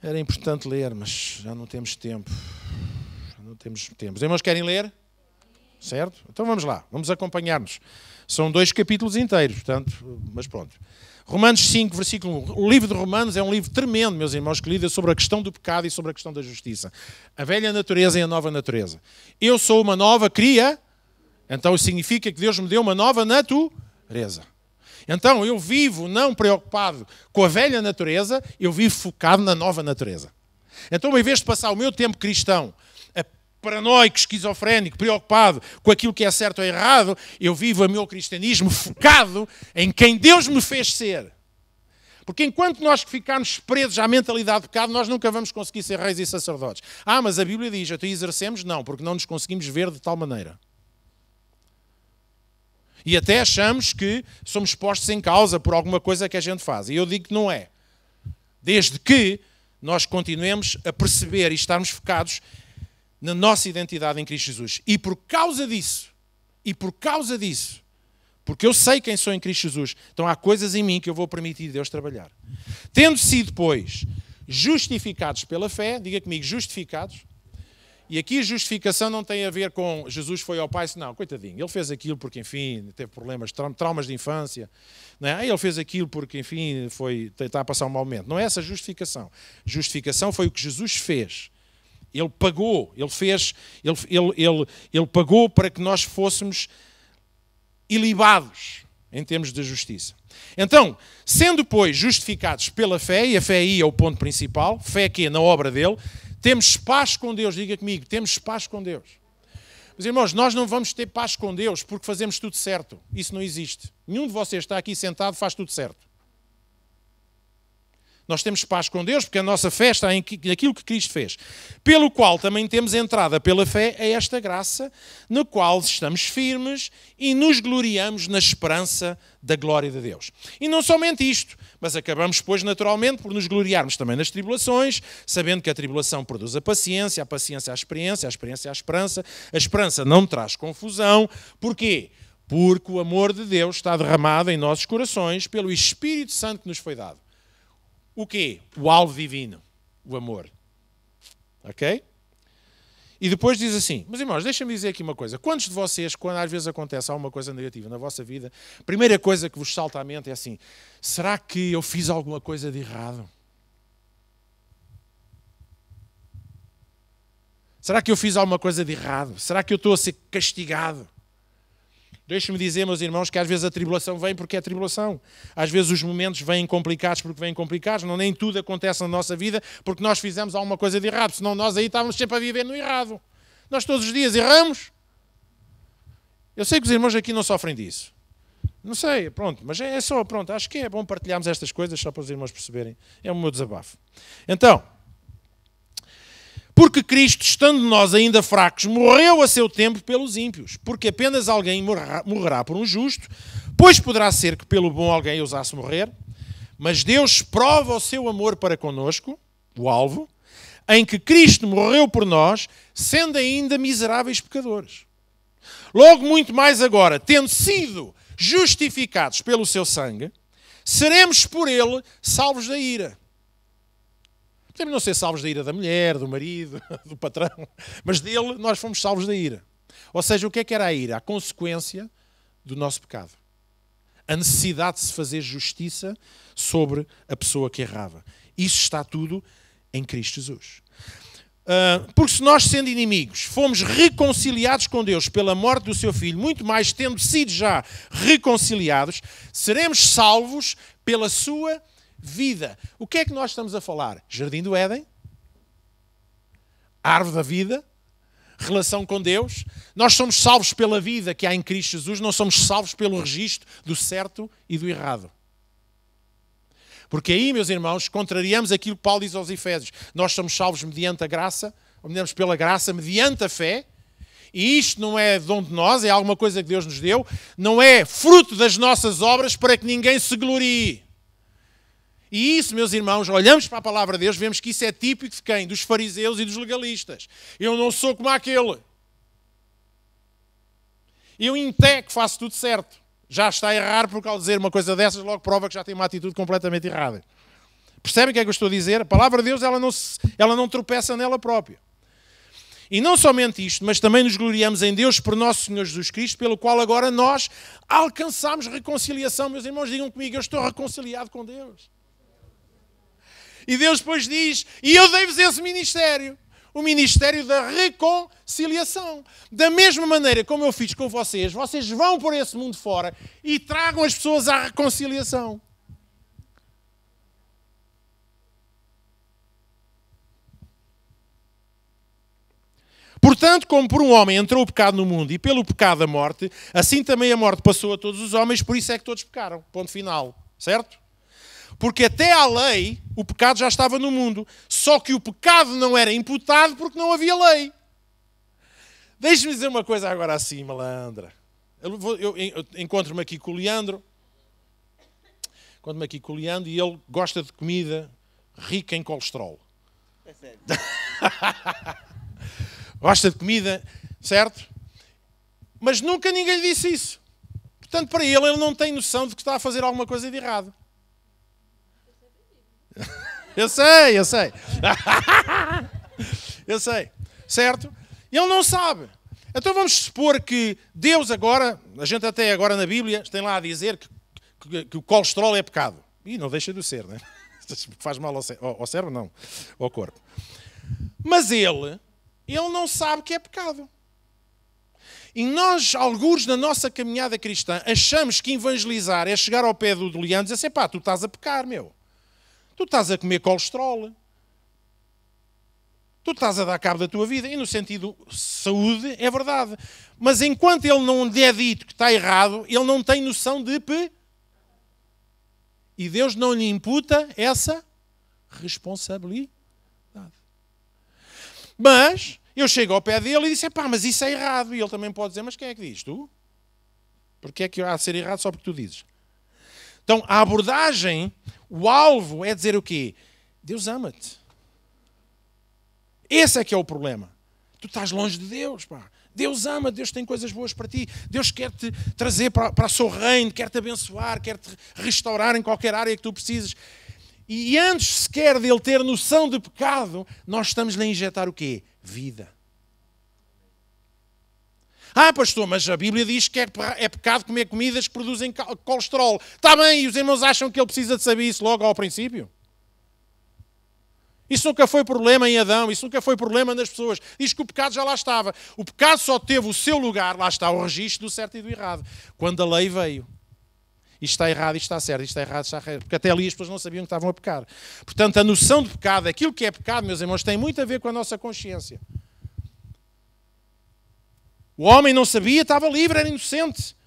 Era importante ler, mas já não temos tempo. Os irmãos querem ler? certo? Então vamos lá, vamos acompanhar-nos. São 2 capítulos inteiros, portanto, mas pronto. Romanos 5, versículo 1. O livro de Romanos é um livro tremendo, meus irmãos, que lida sobre a questão do pecado e sobre a questão da justiça. A velha natureza e a nova natureza. Eu sou uma nova cria, então significa que Deus me deu uma nova natureza. Então eu vivo não preocupado com a velha natureza, eu vivo focado na nova natureza. Então, em vez de passar o meu tempo cristão paranoico, esquizofrénico, preocupado com aquilo que é certo ou errado, eu vivo o meu cristianismo focado em quem Deus me fez ser. Porque enquanto nós ficarmos presos à mentalidade de pecado, nós nunca vamos conseguir ser reis e sacerdotes. Ah, mas a Bíblia diz, até exercemos? Não, porque não nos conseguimos ver de tal maneira. E até achamos que somos postos em causa por alguma coisa que a gente faz. E eu digo que não é. Desde que nós continuemos a perceber e estarmos focados na nossa identidade em Cristo Jesus. E por causa disso, porque eu sei quem sou em Cristo Jesus, então há coisas em mim que eu vou permitir Deus trabalhar. Tendo sido, pois, justificados pela fé, diga comigo, justificados, e aqui a justificação não tem a ver com Jesus foi ao Pai, não, coitadinho, ele fez aquilo porque, enfim, teve problemas, traumas de infância, não é? Ele fez aquilo porque, enfim, está a passar um mau momento. Não é essa justificação. Justificação foi o que Jesus fez. Ele pagou, ele pagou para que nós fôssemos ilibados em termos de justiça. Então, sendo, pois, justificados pela fé, e a fé aí é o ponto principal, fé que é na obra dele, temos paz com Deus, diga comigo, temos paz com Deus. Mas, irmãos, nós não vamos ter paz com Deus porque fazemos tudo certo. Isso não existe. Nenhum de vocês está aqui sentado e faz tudo certo. Nós temos paz com Deus porque a nossa fé está naquilo que Cristo fez. Pelo qual também temos entrada pela fé a esta graça, no qual estamos firmes e nos gloriamos na esperança da glória de Deus. E não somente isto, mas acabamos, pois, naturalmente, por nos gloriarmos também nas tribulações, sabendo que a tribulação produz a paciência a experiência a esperança. A esperança não traz confusão. Porquê? Porque o amor de Deus está derramado em nossos corações pelo Espírito Santo que nos foi dado. O quê? O alvo divino, o amor. Ok? E depois diz assim, mas irmãos, deixa-me dizer aqui uma coisa. Quantos de vocês, quando às vezes acontece alguma coisa negativa na vossa vida, a primeira coisa que vos salta à mente é assim, será que eu fiz alguma coisa de errado? Será que eu fiz alguma coisa de errado? Será que eu estou a ser castigado? Deixe-me dizer, meus irmãos, que às vezes a tribulação vem porque é tribulação. Às vezes os momentos vêm complicados porque vêm complicados. Não, nem tudo acontece na nossa vida porque nós fizemos alguma coisa de errado. Senão nós aí estávamos sempre a viver no errado. Nós todos os dias erramos. Eu sei que os irmãos aqui não sofrem disso. Não sei, pronto. Mas é só, pronto. Acho que é bom partilharmos estas coisas só para os irmãos perceberem. É o meu desabafo. Então, porque Cristo, estando nós ainda fracos, morreu a seu tempo pelos ímpios, porque apenas alguém morrerá por um justo, pois poderá ser que pelo bom alguém ousasse morrer, mas Deus prova o seu amor para conosco, o alvo, em que Cristo morreu por nós, sendo ainda miseráveis pecadores. Logo muito mais agora, tendo sido justificados pelo seu sangue, seremos por ele salvos da ira. Podemos não ser salvos da ira da mulher, do marido, do patrão, mas dele nós fomos salvos da ira. Ou seja, o que é que era a ira? A consequência do nosso pecado. A necessidade de se fazer justiça sobre a pessoa que errava. Isso está tudo em Cristo Jesus. Porque se nós, sendo inimigos, fomos reconciliados com Deus pela morte do seu Filho, muito mais tendo sido já reconciliados, seremos salvos pela sua vida. O que é que nós estamos a falar? Jardim do Éden, árvore da vida, relação com Deus. Nós somos salvos pela vida que há em Cristo Jesus, não somos salvos pelo registro do certo e do errado. Porque aí, meus irmãos, contrariamos aquilo que Paulo diz aos Efésios. Nós somos salvos mediante a graça, ou pela graça, mediante a fé. E isto não é dom de nós, é alguma coisa que Deus nos deu. Não é fruto das nossas obras para que ninguém se glorie. E isso, meus irmãos, olhamos para a palavra de Deus, vemos que isso é típico de quem? Dos fariseus e dos legalistas. Eu não sou como aquele. Eu em té que faço tudo certo. Já está a errar porque ao dizer uma coisa dessas logo prova que já tem uma atitude completamente errada. Percebem o que é que eu estou a dizer? A palavra de Deus ela não tropeça nela própria. E não somente isto, mas também nos gloriamos em Deus por nosso Senhor Jesus Cristo, pelo qual agora nós alcançamos reconciliação. Meus irmãos, digam comigo, eu estou reconciliado com Deus. E Deus depois diz, e eu dei-vos esse ministério, o ministério da reconciliação. Da mesma maneira como eu fiz com vocês, vocês vão por esse mundo fora e tragam as pessoas à reconciliação. Portanto, como por um homem entrou o pecado no mundo e pelo pecado a morte, assim também a morte passou a todos os homens, por isso é que todos pecaram. Ponto final. Certo? Porque até à lei o pecado já estava no mundo. Só que o pecado não era imputado porque não havia lei. Deixe-me dizer uma coisa agora assim, malandra. Eu encontro-me aqui com o Leandro. Encontro-me aqui com o Leandro e ele gosta de comida rica em colesterol. É sério. Gosta de comida, certo? Mas nunca ninguém lhe disse isso. Portanto, para ele não tem noção de que está a fazer alguma coisa de errado. Eu sei. Eu sei. Certo? Ele não sabe. Então vamos supor que Deus agora, a gente até agora na Bíblia, tem lá a dizer que o colesterol é pecado. E não deixa de ser, não é? Faz mal ao cérebro, não. Ao corpo. Mas ele não sabe que é pecado. E nós, algures na nossa caminhada cristã, achamos que evangelizar é chegar ao pé do Leandro e dizer assim, pá, tu estás a pecar, meu. Tu estás a comer colesterol. Tu estás a dar cabo da tua vida. E no sentido saúde, é verdade. Mas enquanto ele não lhe é dito que está errado, ele não tem noção de e Deus não lhe imputa essa responsabilidade. Mas eu chego ao pé dele e disse, pá, mas isso é errado. E ele também pode dizer, mas quem é que diz? Tu? Porque é que há de ser errado só porque tu dizes? Então, a abordagem, o alvo é dizer o quê? Deus ama-te. Esse é que é o problema. Tu estás longe de Deus, pá. Deus ama, Deus tem coisas boas para ti. Deus quer-te trazer para o seu reino, quer-te abençoar, quer-te restaurar em qualquer área que tu precisas. E antes sequer dele ter noção de pecado, nós estamos-lhe a injetar o quê? Vida. Ah, pastor, mas a Bíblia diz que é pecado comer comidas que produzem colesterol. Está bem, e os irmãos acham que ele precisa de saber isso logo ao princípio? Isso nunca foi problema em Adão, isso nunca foi problema nas pessoas. Diz que o pecado já lá estava. O pecado só teve o seu lugar, lá está o registro do certo e do errado. Quando a lei veio. Isto está errado, isto está certo, isto está errado, isto está errado. Porque até ali as pessoas não sabiam que estavam a pecar. Portanto, a noção de pecado, aquilo que é pecado, meus irmãos, tem muito a ver com a nossa consciência. O homem não sabia, estava livre, era inocente.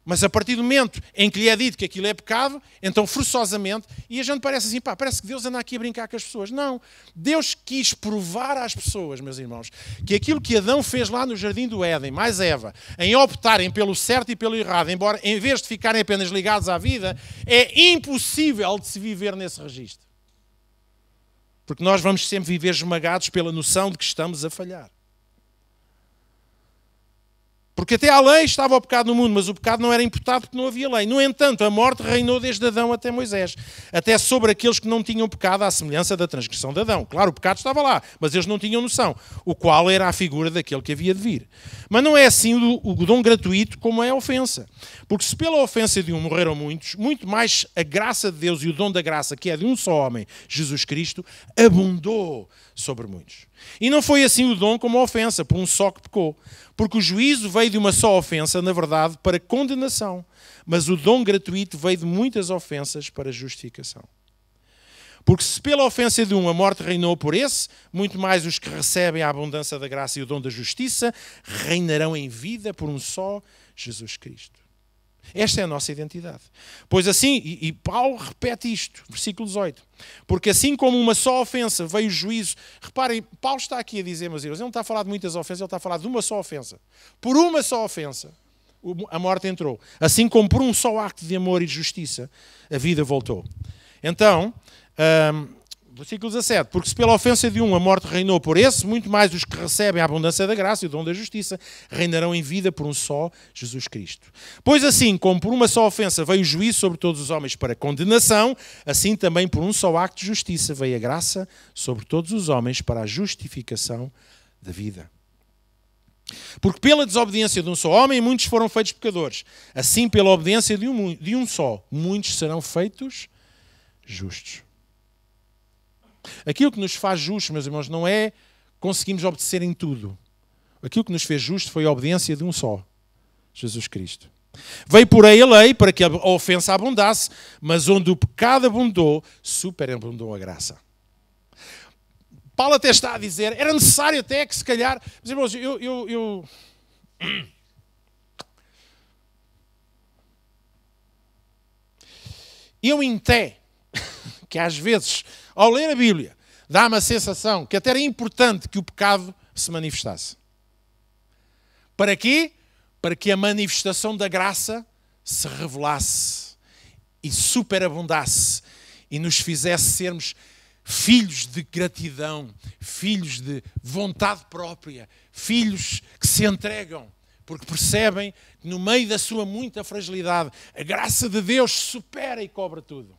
Mas a partir do momento em que lhe é dito que aquilo é pecado, então forçosamente, e a gente parece assim, pá, parece que Deus anda aqui a brincar com as pessoas. Não, Deus quis provar às pessoas, meus irmãos, que aquilo que Adão fez lá no Jardim do Éden, mais Eva, em optarem pelo certo e pelo errado, embora em vez de ficarem apenas ligados à vida, é impossível de se viver nesse registro. Porque nós vamos sempre viver esmagados pela noção de que estamos a falhar. Porque até a lei estava o pecado no mundo, mas o pecado não era imputado porque não havia lei. No entanto, a morte reinou desde Adão até Moisés, até sobre aqueles que não tinham pecado à semelhança da transgressão de Adão. Claro, o pecado estava lá, mas eles não tinham noção, o qual era a figura daquele que havia de vir. Mas não é assim o dom gratuito como é a ofensa. Porque se pela ofensa de um morreram muitos, muito mais a graça de Deus e o dom da graça, que é de um só homem, Jesus Cristo, abundou sobre muitos. E não foi assim o dom como a ofensa, por um só que pecou. Porque o juízo veio de uma só ofensa, na verdade, para condenação. Mas o dom gratuito veio de muitas ofensas para justificação. Porque se pela ofensa de um a morte reinou por esse, muito mais os que recebem a abundância da graça e o dom da justiça reinarão em vida por um só Jesus Cristo. Esta é a nossa identidade. Pois assim, e Paulo repete isto, versículo 18. Porque assim como uma só ofensa veio o juízo. Reparem, Paulo está aqui a dizer, meus irmãos, ele não está a falar de muitas ofensas, ele está a falar de uma só ofensa. Por uma só ofensa, a morte entrou. Assim como por um só acto de amor e de justiça, a vida voltou. Então, versículo 17. Porque se pela ofensa de um a morte reinou por esse, muito mais os que recebem a abundância da graça e o dom da justiça reinarão em vida por um só Jesus Cristo. Pois assim, como por uma só ofensa veio o juízo sobre todos os homens para condenação, assim também por um só acto de justiça veio a graça sobre todos os homens para a justificação da vida. Porque pela desobediência de um só homem, muitos foram feitos pecadores. Assim, pela obediência de um só, muitos serão feitos justos. Aquilo que nos faz justos, meus irmãos, não é conseguimos obedecer em tudo. Aquilo que nos fez justo foi a obediência de um só, Jesus Cristo. Veio por aí a lei para que a ofensa abundasse, mas onde o pecado abundou, superabundou a graça. Paulo até está a dizer, era necessário até que se calhar... Mas, irmãos, eu até que às vezes, ao ler a Bíblia, dá-me a sensação que até era importante que o pecado se manifestasse. Para quê? Para que a manifestação da graça se revelasse e superabundasse e nos fizesse sermos filhos de gratidão, filhos de vontade própria, filhos que se entregam, porque percebem que no meio da sua muita fragilidade, a graça de Deus supera e cobre tudo.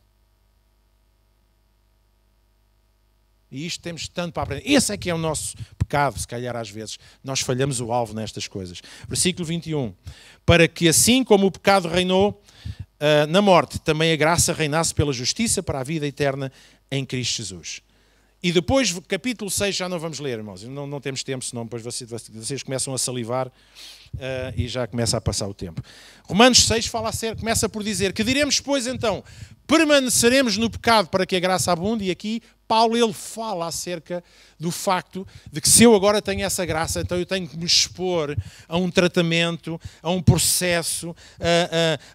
E isto temos tanto para aprender. Esse é que é o nosso pecado, se calhar às vezes. Nós falhamos o alvo nestas coisas. Versículo 21. Para que assim como o pecado reinou na morte, também a graça reinasse pela justiça para a vida eterna em Cristo Jesus. E depois, capítulo 6, já não vamos ler, irmãos. Não temos tempo, senão depois vocês começam a salivar e já começa a passar o tempo. Romanos 6 começa por dizer, que diremos, pois, então, permaneceremos no pecado para que a graça abunde? E aqui Paulo ele fala acerca do facto de que se eu agora tenho essa graça, então eu tenho que me expor a um tratamento, a um processo,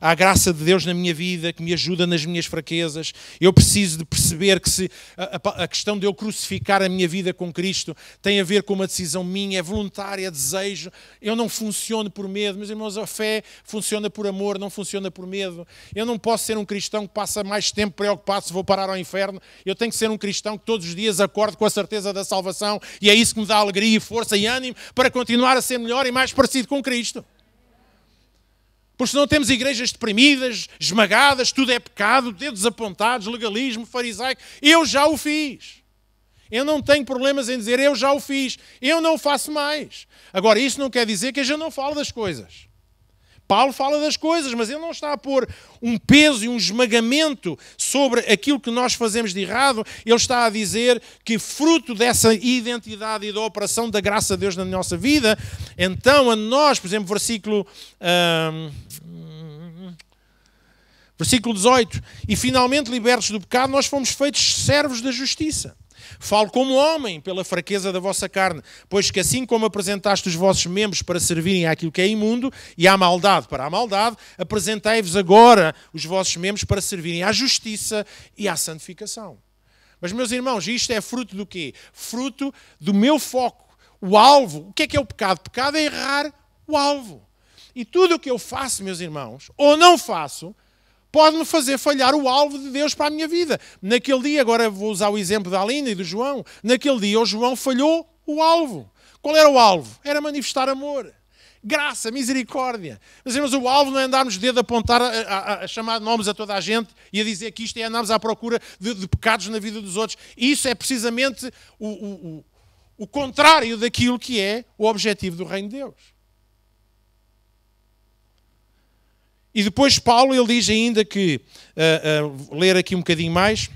à graça de Deus na minha vida, que me ajuda nas minhas fraquezas. Eu preciso de perceber que se a questão de eu crucificar a minha vida com Cristo tem a ver com uma decisão minha, é voluntária, é desejo. Eu não funciono por medo. Meus irmãos, a fé funciona por amor, não funciona por medo. Eu não posso ser um cristão que passa mais tempo preocupado se vou parar ao inferno. Eu tenho que ser um cristão que todos os dias acorde com a certeza da salvação, e é isso que me dá alegria, força e ânimo para continuar a ser melhor e mais parecido com Cristo. Porque senão temos igrejas deprimidas, esmagadas, tudo é pecado, dedos apontados, legalismo, farisaico. Eu já o fiz. Eu não tenho problemas em dizer eu já o fiz. Eu não faço mais. Agora, isso não quer dizer que eu já não falo das coisas. Paulo fala das coisas, mas ele não está a pôr um peso e um esmagamento sobre aquilo que nós fazemos de errado. Ele está a dizer que fruto dessa identidade e da operação da graça de Deus na nossa vida, então a nós, por exemplo, versículo 18, e finalmente libertos do pecado, nós fomos feitos servos da justiça. Falo como homem pela fraqueza da vossa carne, pois que assim como apresentaste os vossos membros para servirem àquilo que é imundo e à maldade para a maldade, apresentai-vos agora os vossos membros para servirem à justiça e à santificação. Mas, meus irmãos, isto é fruto do quê? Fruto do meu foco, o alvo. O que é o pecado? O pecado é errar o alvo. E tudo o que eu faço, meus irmãos, ou não faço, pode-me fazer falhar o alvo de Deus para a minha vida. Naquele dia, agora vou usar o exemplo da Alina e do João, naquele dia o João falhou o alvo. Qual era o alvo? Era manifestar amor, graça, misericórdia. Mas o alvo não é andarmos de dedo a apontar, a chamar nomes a toda a gente e a dizer que isto é andarmos à procura de pecados na vida dos outros. Isso é precisamente o contrário daquilo que é o objetivo do reino de Deus. E depois Paulo, ele diz ainda que, ler aqui um bocadinho mais,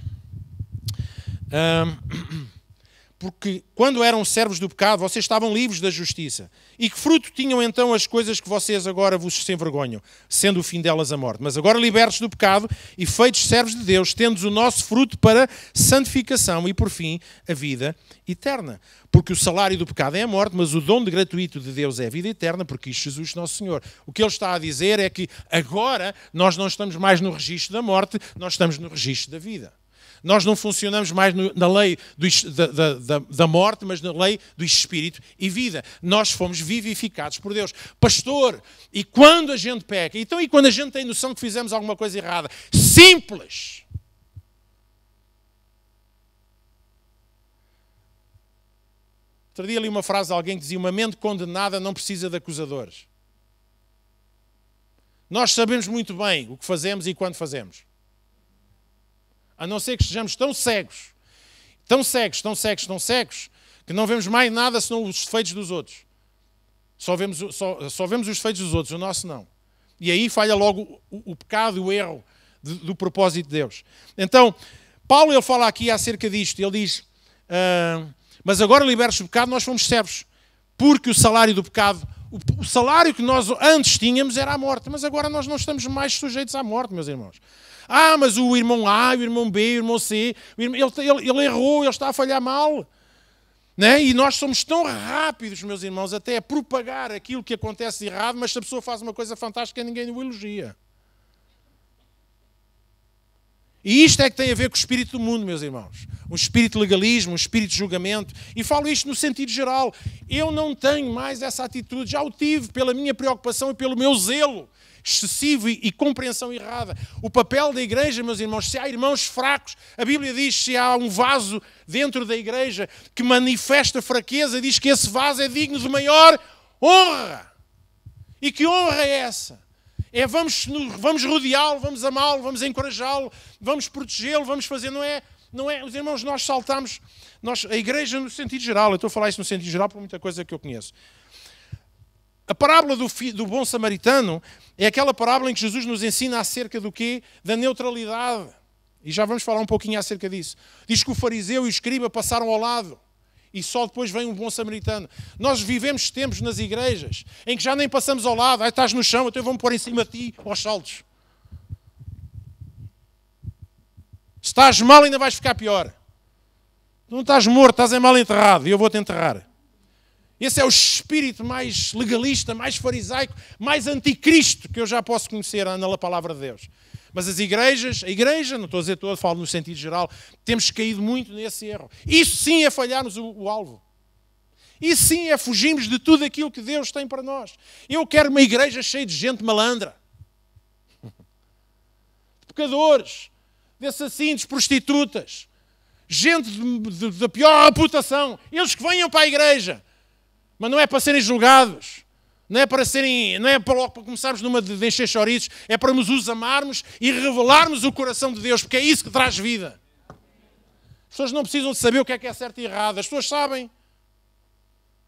porque quando eram servos do pecado, vocês estavam livres da justiça. E que fruto tinham então as coisas que vocês agora vos se envergonham, sendo o fim delas a morte? Mas agora libertos do pecado e feitos servos de Deus, tendo o nosso fruto para santificação e, por fim, a vida eterna. Porque o salário do pecado é a morte, mas o dom de gratuito de Deus é a vida eterna, porque Cristo Jesus nosso Senhor. O que ele está a dizer é que agora nós não estamos mais no registro da morte, nós estamos no registro da vida. Nós não funcionamos mais na lei da morte, mas na lei do espírito e vida. Nós fomos vivificados por Deus. Pastor, e quando a gente peca? Então, e quando a gente tem noção que fizemos alguma coisa errada? Simples. Outro dia li uma frase de alguém que dizia: uma mente condenada não precisa de acusadores. Nós sabemos muito bem o que fazemos e quando fazemos. A não ser que estejamos tão cegos, Que não vemos mais nada senão os defeitos dos outros. Só vemos os defeitos dos outros, o nosso não. E aí falha logo o pecado e o erro do propósito de Deus. Então, Paulo ele fala aqui acerca disto. Ele diz, mas agora libertos do pecado, nós fomos servos. Porque o salário do pecado, o salário que nós antes tínhamos era a morte. Mas agora nós não estamos mais sujeitos à morte, meus irmãos. Mas o irmão A, o irmão B, o irmão C, ele errou, ele está a falhar mal. Né? E nós somos tão rápidos, meus irmãos, até a propagar aquilo que acontece de errado, mas se a pessoa faz uma coisa fantástica, ninguém o elogia. E isto é que tem a ver com o espírito do mundo, meus irmãos. Um espírito de legalismo, um espírito de julgamento. E falo isto no sentido geral. Eu não tenho mais essa atitude. Já o tive pela minha preocupação e pelo meu zelo excessivo e compreensão errada. O papel da igreja, meus irmãos, se há irmãos fracos, a Bíblia diz, se há um vaso dentro da igreja que manifesta fraqueza, diz que esse vaso é digno de maior honra. E que honra é essa? Vamos rodeá-lo, vamos amá-lo, vamos encorajá-lo, vamos protegê-lo, vamos fazer, não é, os irmãos, nós saltamos, a igreja no sentido geral, eu estou a falar isso no sentido geral por muita coisa que eu conheço. A parábola do bom samaritano é aquela parábola em que Jesus nos ensina acerca do quê? Da neutralidade. E já vamos falar um pouquinho acerca disso. Diz que o fariseu e o escriba passaram ao lado e só depois vem um bom samaritano. Nós vivemos tempos nas igrejas em que já nem passamos ao lado. Estás no chão, então vou-me pôr em cima de ti aos saltos. Se estás mal ainda vais ficar pior. Tu não estás morto, estás mal enterrado e eu vou-te enterrar. Esse é o espírito mais legalista, mais farisaico, mais anticristo que eu já posso conhecer na palavra de Deus. Mas a igreja, não estou a dizer toda, falo no sentido geral, temos caído muito nesse erro. Isso sim é falharmos o alvo. Isso sim é fugirmos de tudo aquilo que Deus tem para nós. Eu quero uma igreja cheia de gente malandra. De pecadores, de assassinos, prostitutas. Gente da pior reputação. Eles que venham para a igreja. Mas não é para serem julgados, não é para logo para começarmos numa de encher chouriços, é para nos amarmos e revelarmos o coração de Deus, porque é isso que traz vida. As pessoas não precisam de saber o que é certo e errado, as pessoas sabem.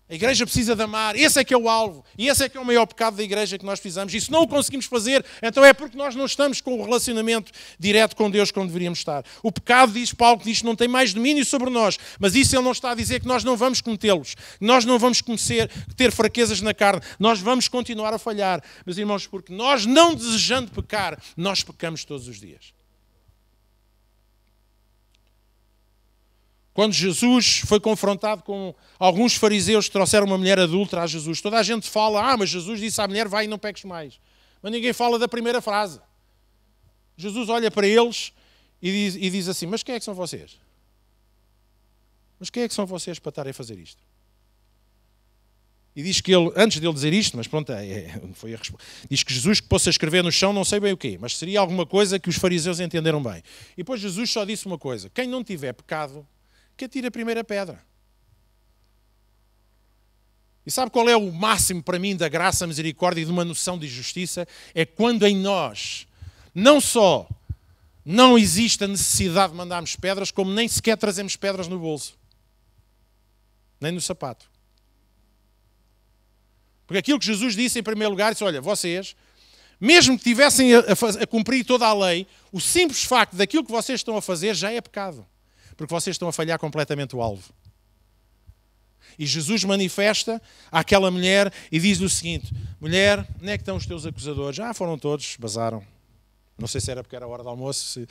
A igreja precisa de amar, esse é que é o alvo, e esse é que é o maior pecado da igreja que nós precisamos. E se não o conseguimos fazer, então é porque nós não estamos com o relacionamento direto com Deus como deveríamos estar. O pecado, diz Paulo, que diz que não tem mais domínio sobre nós, mas isso ele não está a dizer que nós não vamos cometê-los, nós não vamos ter fraquezas na carne, nós vamos continuar a falhar, meus irmãos, porque nós não desejando pecar, nós pecamos todos os dias. Quando Jesus foi confrontado com alguns fariseus que trouxeram uma mulher adúltera a Jesus, toda a gente fala, mas Jesus disse à mulher, vai e não peques mais. Mas ninguém fala da primeira frase. Jesus olha para eles e diz assim, mas quem é que são vocês? Mas quem é que são vocês para estarem a fazer isto? E diz que ele, antes de ele dizer isto, mas pronto, foi a resposta. Diz que Jesus que pôs a escrever no chão, não sei bem o quê, mas seria alguma coisa que os fariseus entenderam bem. E depois Jesus só disse uma coisa, quem não tiver pecado, que atire a primeira pedra. E sabe qual é o máximo para mim da graça, misericórdia e de uma noção de justiça? É quando em nós não só não existe a necessidade de mandarmos pedras, como nem sequer trazemos pedras no bolso. Nem no sapato. Porque aquilo que Jesus disse em primeiro lugar, disse, olha, vocês, mesmo que tivessem a cumprir toda a lei, o simples facto daquilo que vocês estão a fazer já é pecado. Porque vocês estão a falhar completamente o alvo. E Jesus manifesta àquela mulher e diz-lhe o seguinte, mulher, onde é que estão os teus acusadores? Foram todos, basaram. Não sei se era porque era a hora do almoço.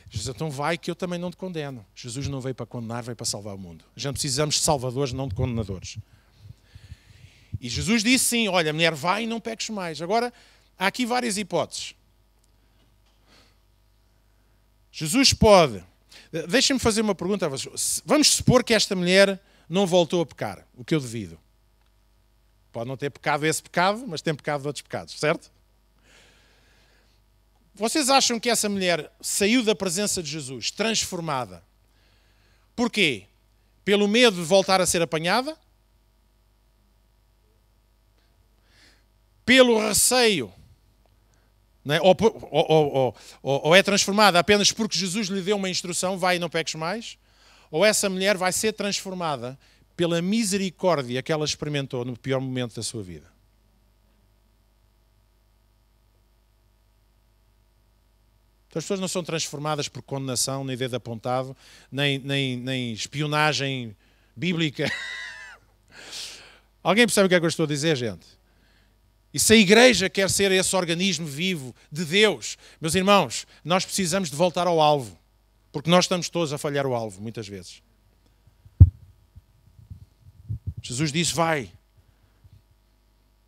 Jesus, então vai que eu também não te condeno. Jesus não veio para condenar, veio para salvar o mundo. A gente precisamos de salvadores, não de condenadores. E Jesus disse sim, olha, mulher, vai e não peques mais. Agora, há aqui várias hipóteses. Jesus pode... Deixem-me fazer uma pergunta a vocês. Vamos supor que esta mulher não voltou a pecar, o que eu devido. Pode não ter pecado esse pecado, mas tem pecado de outros pecados, certo? Vocês acham que essa mulher saiu da presença de Jesus transformada? Porquê? Pelo medo de voltar a ser apanhada? Pelo receio? Não é? Ou é transformada apenas porque Jesus lhe deu uma instrução, vai e não peques mais? ou essa mulher vai ser transformada pela misericórdia que ela experimentou no pior momento da sua vida. Então, as pessoas não são transformadas por condenação, nem dedo apontado, nem espionagem bíblica. Alguém percebe o que é que eu estou a dizer, gente? E se a igreja quer ser esse organismo vivo de Deus, meus irmãos, nós precisamos de voltar ao alvo. Porque nós estamos todos a falhar o alvo, muitas vezes. Jesus disse, vai.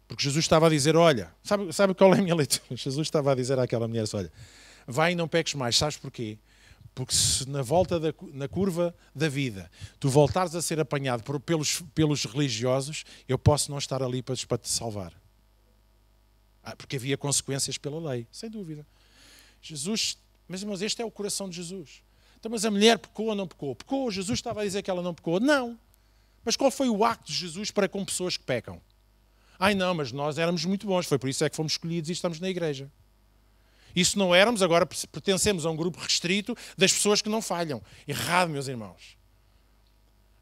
Porque Jesus estava a dizer, olha, sabe qual é a minha leitura? Jesus estava a dizer àquela mulher, olha, vai e não peques mais. Sabes porquê? Porque se na volta na curva da vida tu voltares a ser apanhado pelos religiosos, eu posso não estar ali para te salvar. Porque havia consequências pela lei, sem dúvida. Jesus, meus irmãos, este é o coração de Jesus. Então, mas a mulher pecou ou não pecou? Pecou, Jesus estava a dizer que ela não pecou? Não. Mas qual foi o acto de Jesus para com pessoas que pecam? Ai não, mas nós éramos muito bons, foi por isso é que fomos escolhidos e estamos na igreja. Isso não éramos, agora pertencemos a um grupo restrito das pessoas que não falham. Errado, meus irmãos.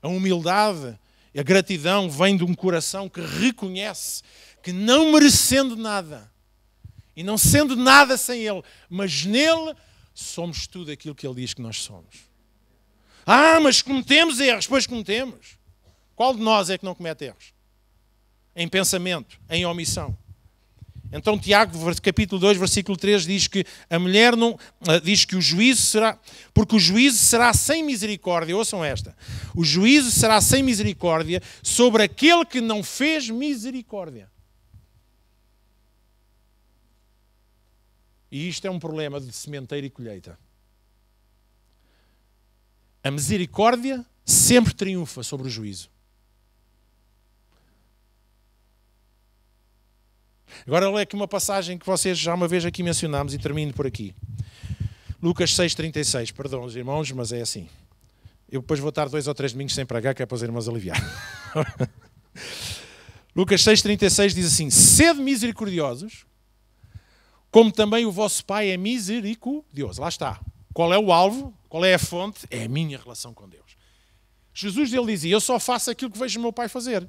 A humildade, a gratidão vem de um coração que reconhece que não merecendo nada, e não sendo nada sem Ele, mas nele somos tudo aquilo que Ele diz que nós somos. Ah, mas cometemos erros, pois cometemos. Qual de nós é que não comete erros? Em pensamento, em omissão. Então Tiago, capítulo 2, versículo 3, diz que a mulher não... diz que o juízo será... Porque o juízo será sem misericórdia. Ouçam esta. O juízo será sem misericórdia sobre aquele que não fez misericórdia. E isto é um problema de sementeira e colheita. A misericórdia sempre triunfa sobre o juízo. Agora eu leio aqui uma passagem que vocês já uma vez aqui mencionámos e termino por aqui. Lucas 6,36. Perdão os irmãos, mas é assim. Eu depois vou estar 2 ou 3 domingos sem pregar, que é para os irmãos aliviar. Lucas 6,36 diz assim: sede misericordiosos, como também o vosso Pai é misericordioso. Lá está. Qual é o alvo? Qual é a fonte? É a minha relação com Deus. Jesus, ele dizia, eu só faço aquilo que vejo o meu Pai fazer.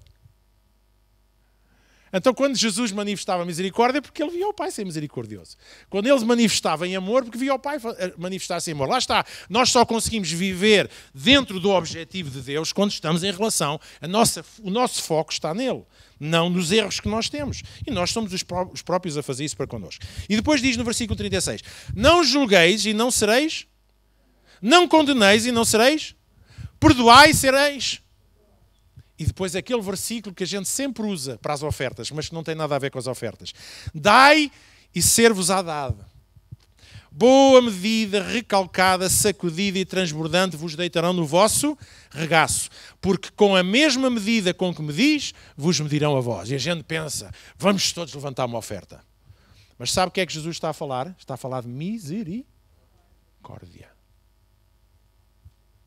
Então, quando Jesus manifestava misericórdia, porque ele via o Pai ser misericordioso. Quando ele manifestava em amor, porque via o Pai manifestar-se em amor. Lá está. Nós só conseguimos viver dentro do objetivo de Deus quando estamos em relação. O nosso foco está nele, não nos erros que nós temos. E nós somos os próprios a fazer isso para connosco. E depois diz no versículo 36, não julgueis e não sereis, não condeneis e não sereis, perdoai e sereis. E depois aquele versículo que a gente sempre usa para as ofertas, mas que não tem nada a ver com as ofertas. Dai e ser-vos-á dado. Boa medida, recalcada, sacudida e transbordante vos deitarão no vosso regaço. Porque com a mesma medida com que medis, vos medirão a vós. E a gente pensa, vamos todos levantar uma oferta. Mas sabe o que é que Jesus está a falar? Está a falar de misericórdia.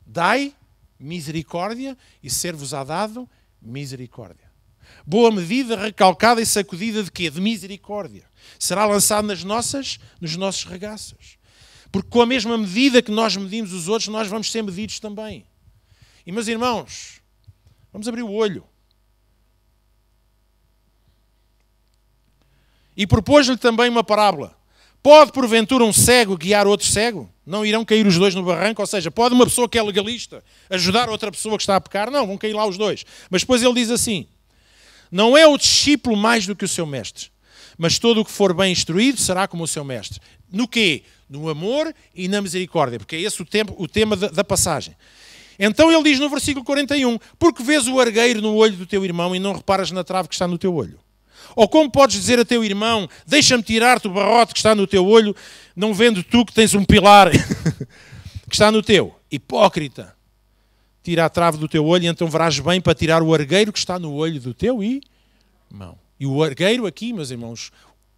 Dai misericórdia e ser-vos-á dado misericórdia. Boa medida, recalcada e sacudida de quê? De misericórdia. Será lançado nos nossos regaços. Porque com a mesma medida que nós medimos os outros, nós vamos ser medidos também. E meus irmãos, vamos abrir o olho. E propôs-lhe também uma parábola. Pode, porventura, um cego guiar outro cego? Não irão cair os dois no barranco? Ou seja, pode uma pessoa que é legalista ajudar outra pessoa que está a pecar? Não, vão cair lá os dois. Mas depois ele diz assim, não é o discípulo mais do que o seu mestre, mas todo o que for bem instruído será como o seu mestre. No quê? No amor e na misericórdia, porque é esse o tema da passagem. Então ele diz no versículo 41, porque vês o argueiro no olho do teu irmão e não reparas na trave que está no teu olho? Ou como podes dizer a teu irmão, deixa-me tirar-te o barrote que está no teu olho, não vendo tu que tens um pilar que está no teu? Hipócrita, tira a trave do teu olho e então verás bem para tirar o argueiro que está no olho do teu irmão. E o argueiro aqui, meus irmãos,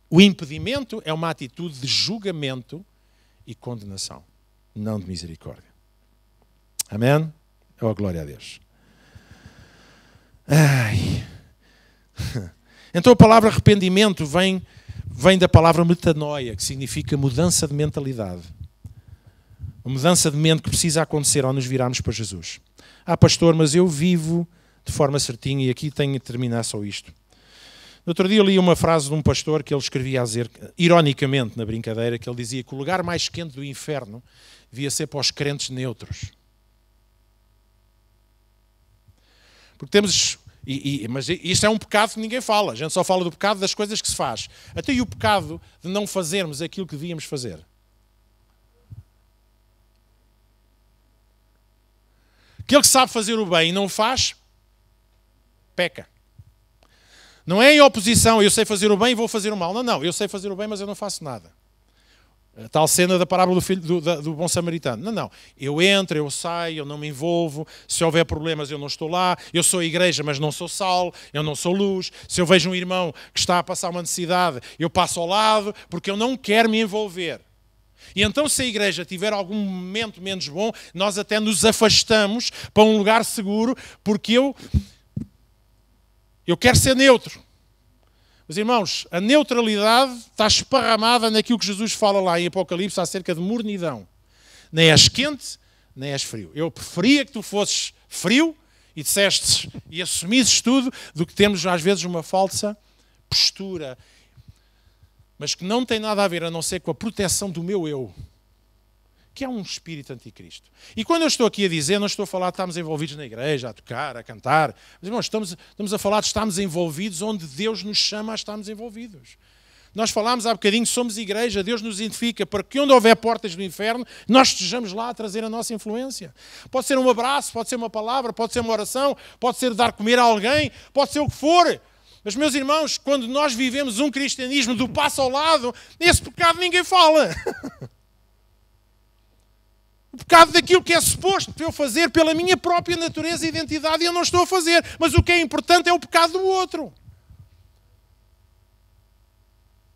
o impedimento é uma atitude de julgamento e condenação, não de misericórdia. Amém? Oh, glória a Deus. Ai... Então a palavra arrependimento vem da palavra metanoia, que significa mudança de mentalidade. a mudança de mente que precisa acontecer ao nos virarmos para Jesus. Ah, pastor, mas eu vivo de forma certinha e aqui tenho de terminar só isto. No outro dia li uma frase de um pastor que ele escrevia a dizer, ironicamente, na brincadeira, que ele dizia que o lugar mais quente do inferno devia ser para os crentes neutros. Porque temos... mas isto é um pecado que ninguém fala. A gente só fala do pecado das coisas que se faz. Até e o pecado de não fazermos aquilo que devíamos fazer. Aquele que sabe fazer o bem e não o faz, peca. Não é em oposição, eu sei fazer o bem e vou fazer o mal. Não, não, eu sei fazer o bem, mas eu não faço nada. A tal cena da parábola do bom samaritano. Não, não. Eu entro, eu saio, eu não me envolvo. Se houver problemas, eu não estou lá. Eu sou a igreja, mas não sou sal. Eu não sou luz. Se eu vejo um irmão que está a passar uma necessidade, eu passo ao lado, porque eu não quero me envolver. E então, se a igreja tiver algum momento menos bom, nós até nos afastamos para um lugar seguro, porque eu quero ser neutro. Mas, irmãos, a neutralidade está esparramada naquilo que Jesus fala lá em Apocalipse acerca de mornidão. Nem és quente, nem és frio. Eu preferia que tu fosses frio e dissestes e assumisses tudo do que temos às vezes uma falsa postura, mas que não tem nada a ver a não ser com a proteção do meu eu, que é um espírito anticristo. E quando eu estou aqui a dizer, não estou a falar de estarmos envolvidos na igreja, a tocar, a cantar. Mas, irmãos, estamos a falar de estarmos envolvidos onde Deus nos chama a estarmos envolvidos. Nós falámos há bocadinho, somos igreja, Deus nos identifica para que onde houver portas do inferno, nós estejamos lá a trazer a nossa influência. Pode ser um abraço, pode ser uma palavra, pode ser uma oração, pode ser dar comer a alguém, pode ser o que for. Mas, meus irmãos, quando nós vivemos um cristianismo do passo ao lado, nesse pecado ninguém fala. O pecado daquilo que é suposto para eu fazer pela minha própria natureza e identidade e eu não estou a fazer. Mas o que é importante é o pecado do outro.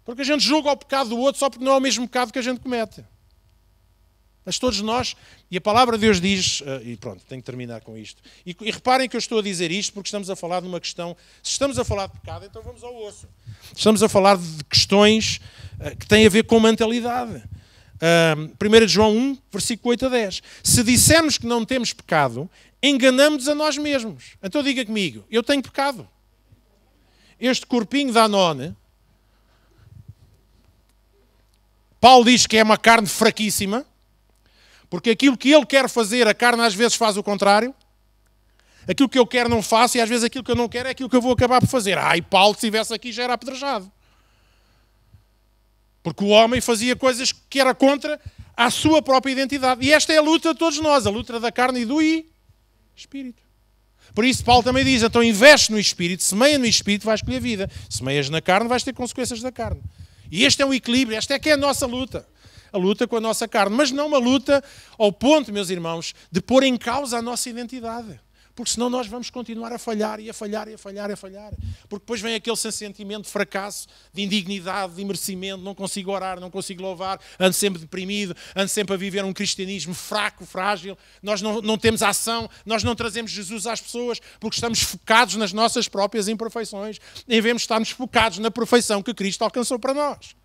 Porque a gente julga o pecado do outro só porque não é o mesmo pecado que a gente comete. Mas todos nós, e a palavra de Deus diz, e pronto, tenho que terminar com isto. E reparem que eu estou a dizer isto porque estamos a falar de uma questão, se estamos a falar de pecado, então vamos ao osso. Estamos a falar de questões que têm a ver com mentalidade. 1 João 1, versículo 8 a 10. Se dissermos que não temos pecado, enganamos a nós mesmos. Então diga comigo, eu tenho pecado. Este corpinho da Danone, Paulo diz que é uma carne fraquíssima, porque aquilo que ele quer fazer, a carne às vezes faz o contrário. Aquilo que eu quero não faço e às vezes aquilo que eu não quero é aquilo que eu vou acabar por fazer. E Paulo, se estivesse aqui, já era apedrejado. Porque o homem fazia coisas que era contra a sua própria identidade. E esta é a luta de todos nós, a luta da carne e do espírito. Por isso Paulo também diz, então investe no espírito, semeia no espírito, vais colher vida. Semeias na carne, vais ter consequências da carne. E este é um equilíbrio, esta é que é a nossa luta. A luta com a nossa carne. Mas não uma luta ao ponto, meus irmãos, de pôr em causa a nossa identidade. Porque senão nós vamos continuar a falhar e a falhar e a falhar e a falhar. Porque depois vem aquele sentimento de fracasso, de indignidade, de merecimento, não consigo orar, não consigo louvar, ando sempre deprimido, ando sempre a viver um cristianismo fraco, frágil, nós não temos ação, nós não trazemos Jesus às pessoas porque estamos focados nas nossas próprias imperfeições, em vez de estarmos focados na perfeição que Cristo alcançou para nós.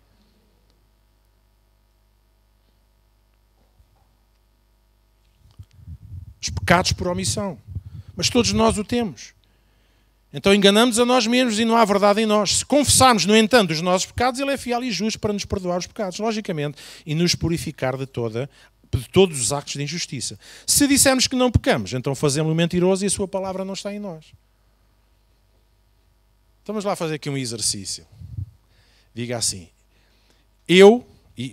Os pecados por omissão. Mas todos nós o temos. Então enganamos a nós mesmos e não há verdade em nós. Se confessarmos, no entanto, os nossos pecados, Ele é fiel e justo para nos perdoar os pecados, logicamente, e nos purificar de todos os actos de injustiça. Se dissermos que não pecamos, então fazemos-lo mentiroso e a sua palavra não está em nós. Então vamos lá fazer aqui um exercício. Diga assim, e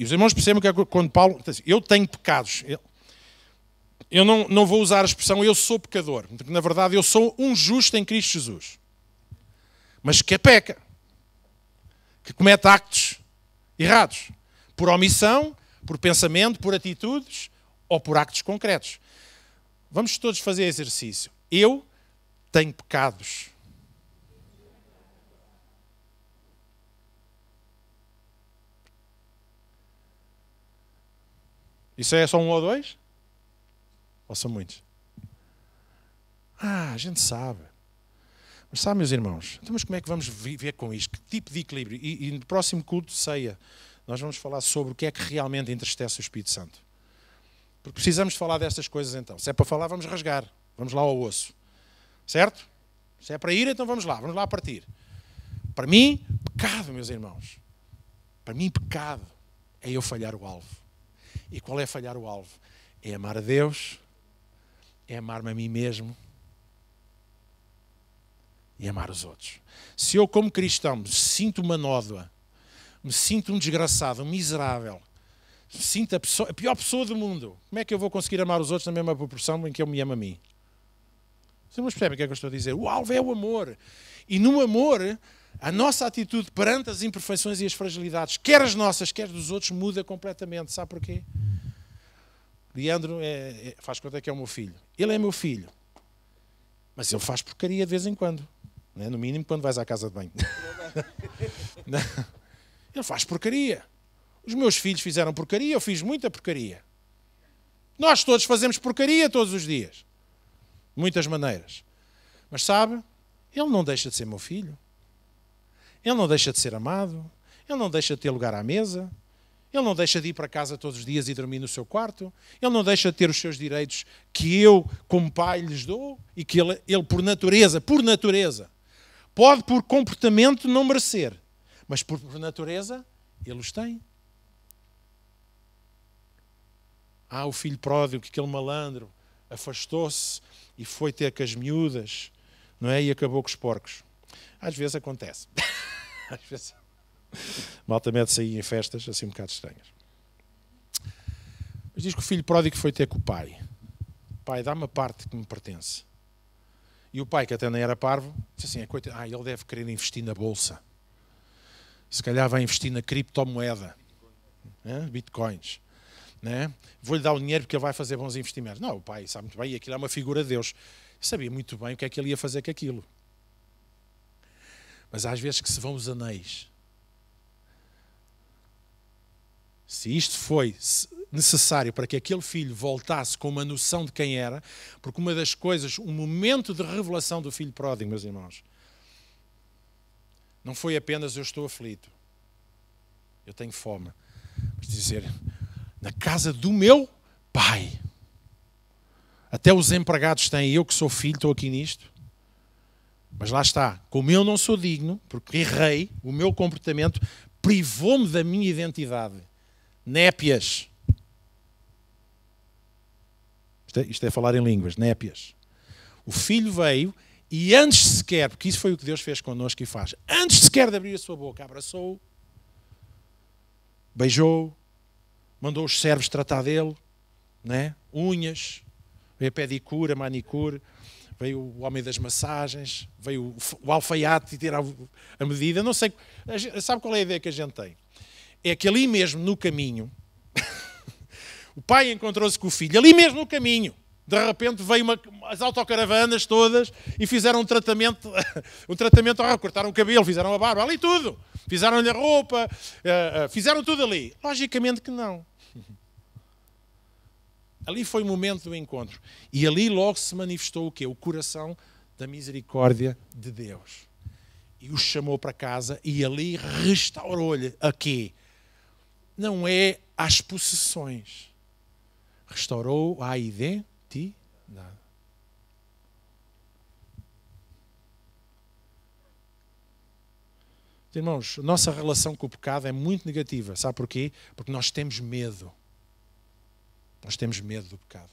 os irmãos percebem que quando Paulo, eu tenho pecados. Eu não vou usar a expressão eu sou pecador, porque na verdade eu sou um justo em Cristo Jesus. Mas que peca, que comete actos errados, por omissão, por pensamento, por atitudes ou por actos concretos. Vamos todos fazer exercício. Eu tenho pecados. Isso é só um ou dois? Ou são muitos? A gente sabe. Mas sabe, meus irmãos, então, mas como é que vamos viver com isto? Que tipo de equilíbrio? E no próximo culto de ceia, nós vamos falar sobre o que é que realmente entristece o Espírito Santo. Porque precisamos falar destas coisas então. Se é para falar, vamos rasgar. Vamos lá ao osso. Certo? Se é para ir, então vamos lá a partir. Para mim, pecado, meus irmãos. Para mim, pecado é eu falhar o alvo. E qual é falhar o alvo? É amar a Deus, é amar-me a mim mesmo e amar os outros. Se eu, como cristão, me sinto uma nódoa, me sinto um desgraçado, um miserável, me sinto a pior pessoa do mundo, como é que eu vou conseguir amar os outros na mesma proporção em que eu me amo a mim? Vocês não percebem o que é que eu estou a dizer? O alvo é o amor. E no amor, a nossa atitude perante as imperfeições e as fragilidades, quer as nossas, quer dos outros, muda completamente. Sabe porquê? Leandro faz conta que é o meu filho. Ele é meu filho. Mas ele faz porcaria de vez em quando. Não é? No mínimo quando vais à casa de banho. Ele faz porcaria. Os meus filhos fizeram porcaria, eu fiz muita porcaria. Nós todos fazemos porcaria todos os dias. De muitas maneiras. Mas sabe, ele não deixa de ser meu filho. Ele não deixa de ser amado. Ele não deixa de ter lugar à mesa. Ele não deixa de ir para casa todos os dias e dormir no seu quarto. Ele não deixa de ter os seus direitos que eu, como pai, lhes dou e que ele por natureza, pode por comportamento não merecer. Mas por natureza, ele os tem. O filho pródigo, que aquele malandro afastou-se e foi ter com as miúdas, não é? E acabou com os porcos. Às vezes acontece. Às vezes. Malta mete-se aí em festas assim um bocado estranhas. Mas diz que o filho pródigo foi ter com o pai. Pai, dá-me a parte que me pertence. E o pai, que até nem era parvo, disse assim, ele deve querer investir na bolsa. Se calhar vai investir na criptomoeda. Bitcoins. Né? Vou-lhe dar o dinheiro porque ele vai fazer bons investimentos. Não, o pai sabe muito bem, e aquilo é uma figura de Deus. Sabia muito bem o que é que ele ia fazer com aquilo. Mas às vezes que se vão os anéis. Se isto foi necessário para que aquele filho voltasse com uma noção de quem era, porque uma das coisas, um momento de revelação do filho pródigo, meus irmãos, não foi apenas eu estou aflito, eu tenho fome, mas dizer, na casa do meu pai, até os empregados têm, eu que sou filho, estou aqui nisto, mas lá está, como eu não sou digno, porque errei, o meu comportamento privou-me da minha identidade. Népias. Isto é falar em línguas, népias. O filho veio e antes sequer, porque isso foi o que Deus fez connosco e faz, antes sequer de abrir a sua boca, abraçou, beijou, mandou os servos tratar dele, né? Unhas, veio a pedicure, a manicure, veio o homem das massagens, veio o alfaiate e tirar a medida. Não sei, sabe qual é a ideia que a gente tem? É que ali mesmo no caminho, o pai encontrou-se com o filho, ali mesmo no caminho, de repente veio as autocaravanas todas e fizeram um tratamento, cortaram o cabelo, fizeram a barba, ali tudo, fizeram-lhe a roupa, fizeram tudo ali. Logicamente que não. Ali foi o momento do encontro. E ali logo se manifestou o quê? O coração da misericórdia de Deus. E o chamou para casa e ali restaurou-lhe a quê? Não é às possessões. Restaurou a identidade. Irmãos, a nossa relação com o pecado é muito negativa. Sabe porquê? Porque nós temos medo. Nós temos medo do pecado.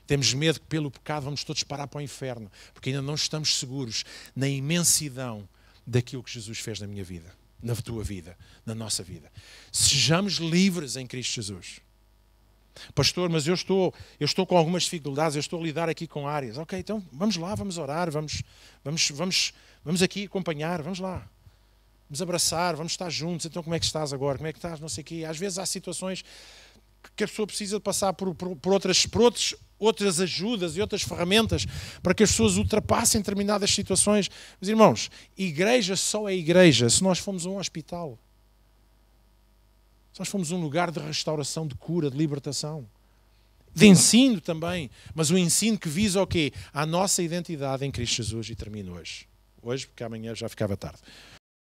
Temos medo que pelo pecado vamos todos parar para o inferno, porque ainda não estamos seguros na imensidão daquilo que Jesus fez na minha vida, na tua vida, na nossa vida. Sejamos livres em Cristo Jesus. Pastor, mas eu estou com algumas dificuldades, eu estou a lidar aqui com áreas. Ok, então vamos lá, vamos orar, vamos aqui acompanhar, vamos lá. Vamos abraçar, vamos estar juntos. Então como é que estás agora? Como é que estás? Não sei o quê. Às vezes há situações que a pessoa precisa de passar por outras ajudas e outras ferramentas para que as pessoas ultrapassem determinadas situações. Mas, irmãos, igreja só é igreja se nós formos a um hospital. Se nós formos um lugar de restauração, de cura, de libertação. De ensino também. Mas o ensino que visa o quê? A nossa identidade em Cristo Jesus. E termino hoje. Hoje, porque amanhã já ficava tarde.